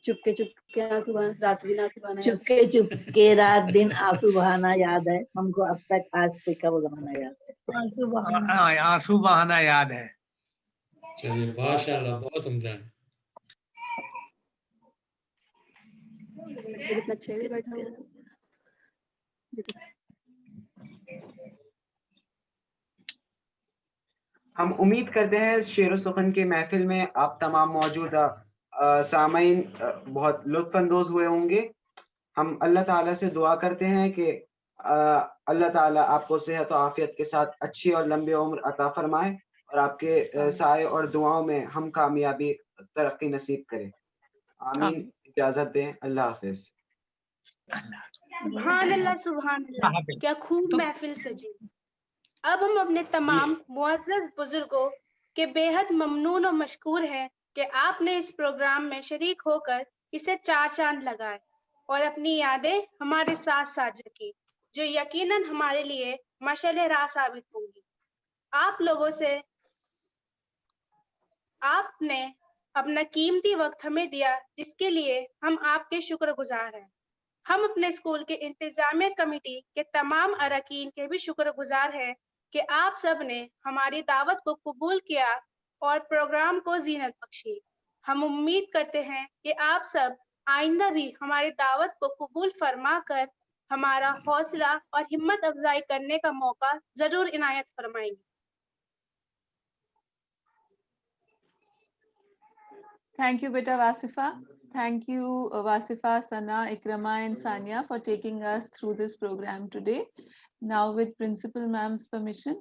चुपके चुपके आंसू बहाना, रात दिन आंसू बहाना। चुपके चुपके रात दिन आंसू बहाना याद है, हमको अब तक आज तक का वो जमाना याद है। आंसू बहाना याद है। चलिए, माशाल्लाह, बहुत उम्दा है। कितना अच्छा है बैठा हुआ। हम उम्मीद करते हैं इस शेर सुखन की महफिल में आप तमाम मौजूदा सामीन बहुत लुत्फानंदोज हुए होंगे। हम अल्लाह ताला से दुआ करते हैं कि अल्लाह ताला आपको सेहत और आफियत के साथ अच्छी और लंबी उम्र अता फरमाए और आपके साए और दुआओं में हम कामयाबी तरक्की नसीब करें। आमीन। इजाजत दें, अल्लाह हाफिज। सुभान अल्लाह, सुभान अल्लाह, क्या खूब महफिल सजी। अब हम अपने तमाम मुअज़्ज़ज़ बुजुर्गों के बेहद ममनून और मशकूर हैं कि आपने इस प्रोग्राम में शरीक होकर इसे चार चांद लगाए और अपनी यादें हमारे साथ साझा की, जो यकीनन हमारे लिए मशाल राह साबित होंगी। आप लोगों से आपने अपना कीमती वक्त हमें दिया, जिसके लिए हम आपके शुक्रगुजार हैं। हम अपने स्कूल के इंतजामिया कमेटी के तमाम अरकान के भी शुक्रगुजार हैं कि आप सब ने हमारी दावत को कबूल किया और प्रोग्राम को जीनत बख्शी। हम उम्मीद करते हैं कि आप सब आइंदा भी हमारी दावत को कबूल फरमा कर हमारा हौसला और हिम्मत अफजाई करने का मौका जरूर इनायत फरमाएंगे। Thank you, Beta Wasifa. Thank you, Wasifa, Sana, Ikrama, and Sanya for taking us through this program today. Now, with Principal Ma'am's permission,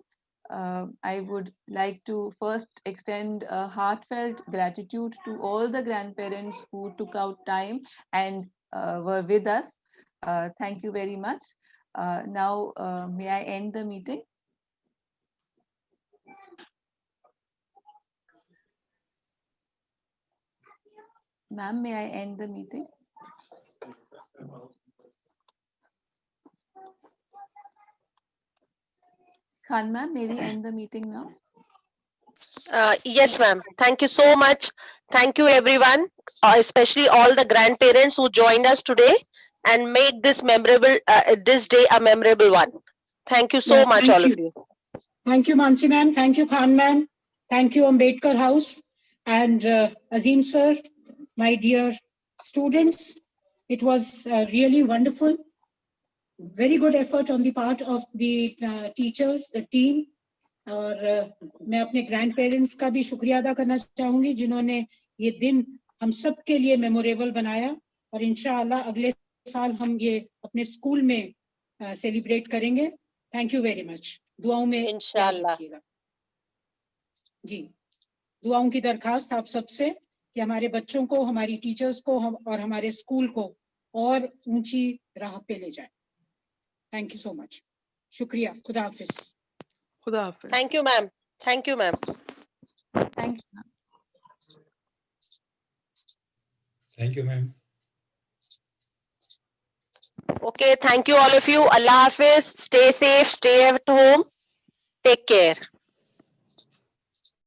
I would like to first extend a heartfelt gratitude to all the grandparents who took out time and were with us. Thank you very much. Now, may I end the meeting? Ma'am, may I end the meeting? Khan ma'am, may we end the meeting now? Yes, ma'am. Thank you so much. Thank you, everyone, especially all the grandparents who joined us today and make this memorable, this day a memorable one. Thank you so Yeah, much, thank all you. of you. Thank you, Mansi ma'am. Thank you, Khan ma'am. Thank you, Ambedkar House. And Azim sir, my dear students, it was really wonderful. Very good effort on the part of the teachers, the team. और मैं अपने grand parents का भी शुक्रिया अदा करना चाहूंगी जिन्होंने ये दिन हम सब के लिए मेमोरेबल बनाया और इंशाअल्लाह अगले साल हम ये अपने स्कूल में सेलिब्रेट करेंगे. Thank you very much. दुआओं में याद रखिएगा. जी, दुआओं की दरखास्त आप सबसे कि हमारे बच्चों को, हमारी टीचर्स को और हमारे स्कूल को और ऊंची राह पे ले जाए. Thank you so much. शुक्रिया. खुदा हाफिज. Thank you, ma'am. Thank you, ma'am. Thank you, ma'am. Thank you, ma'am. Okay, thank you, all of you. Allah Hafiz. Stay safe. Stay at home. Take care.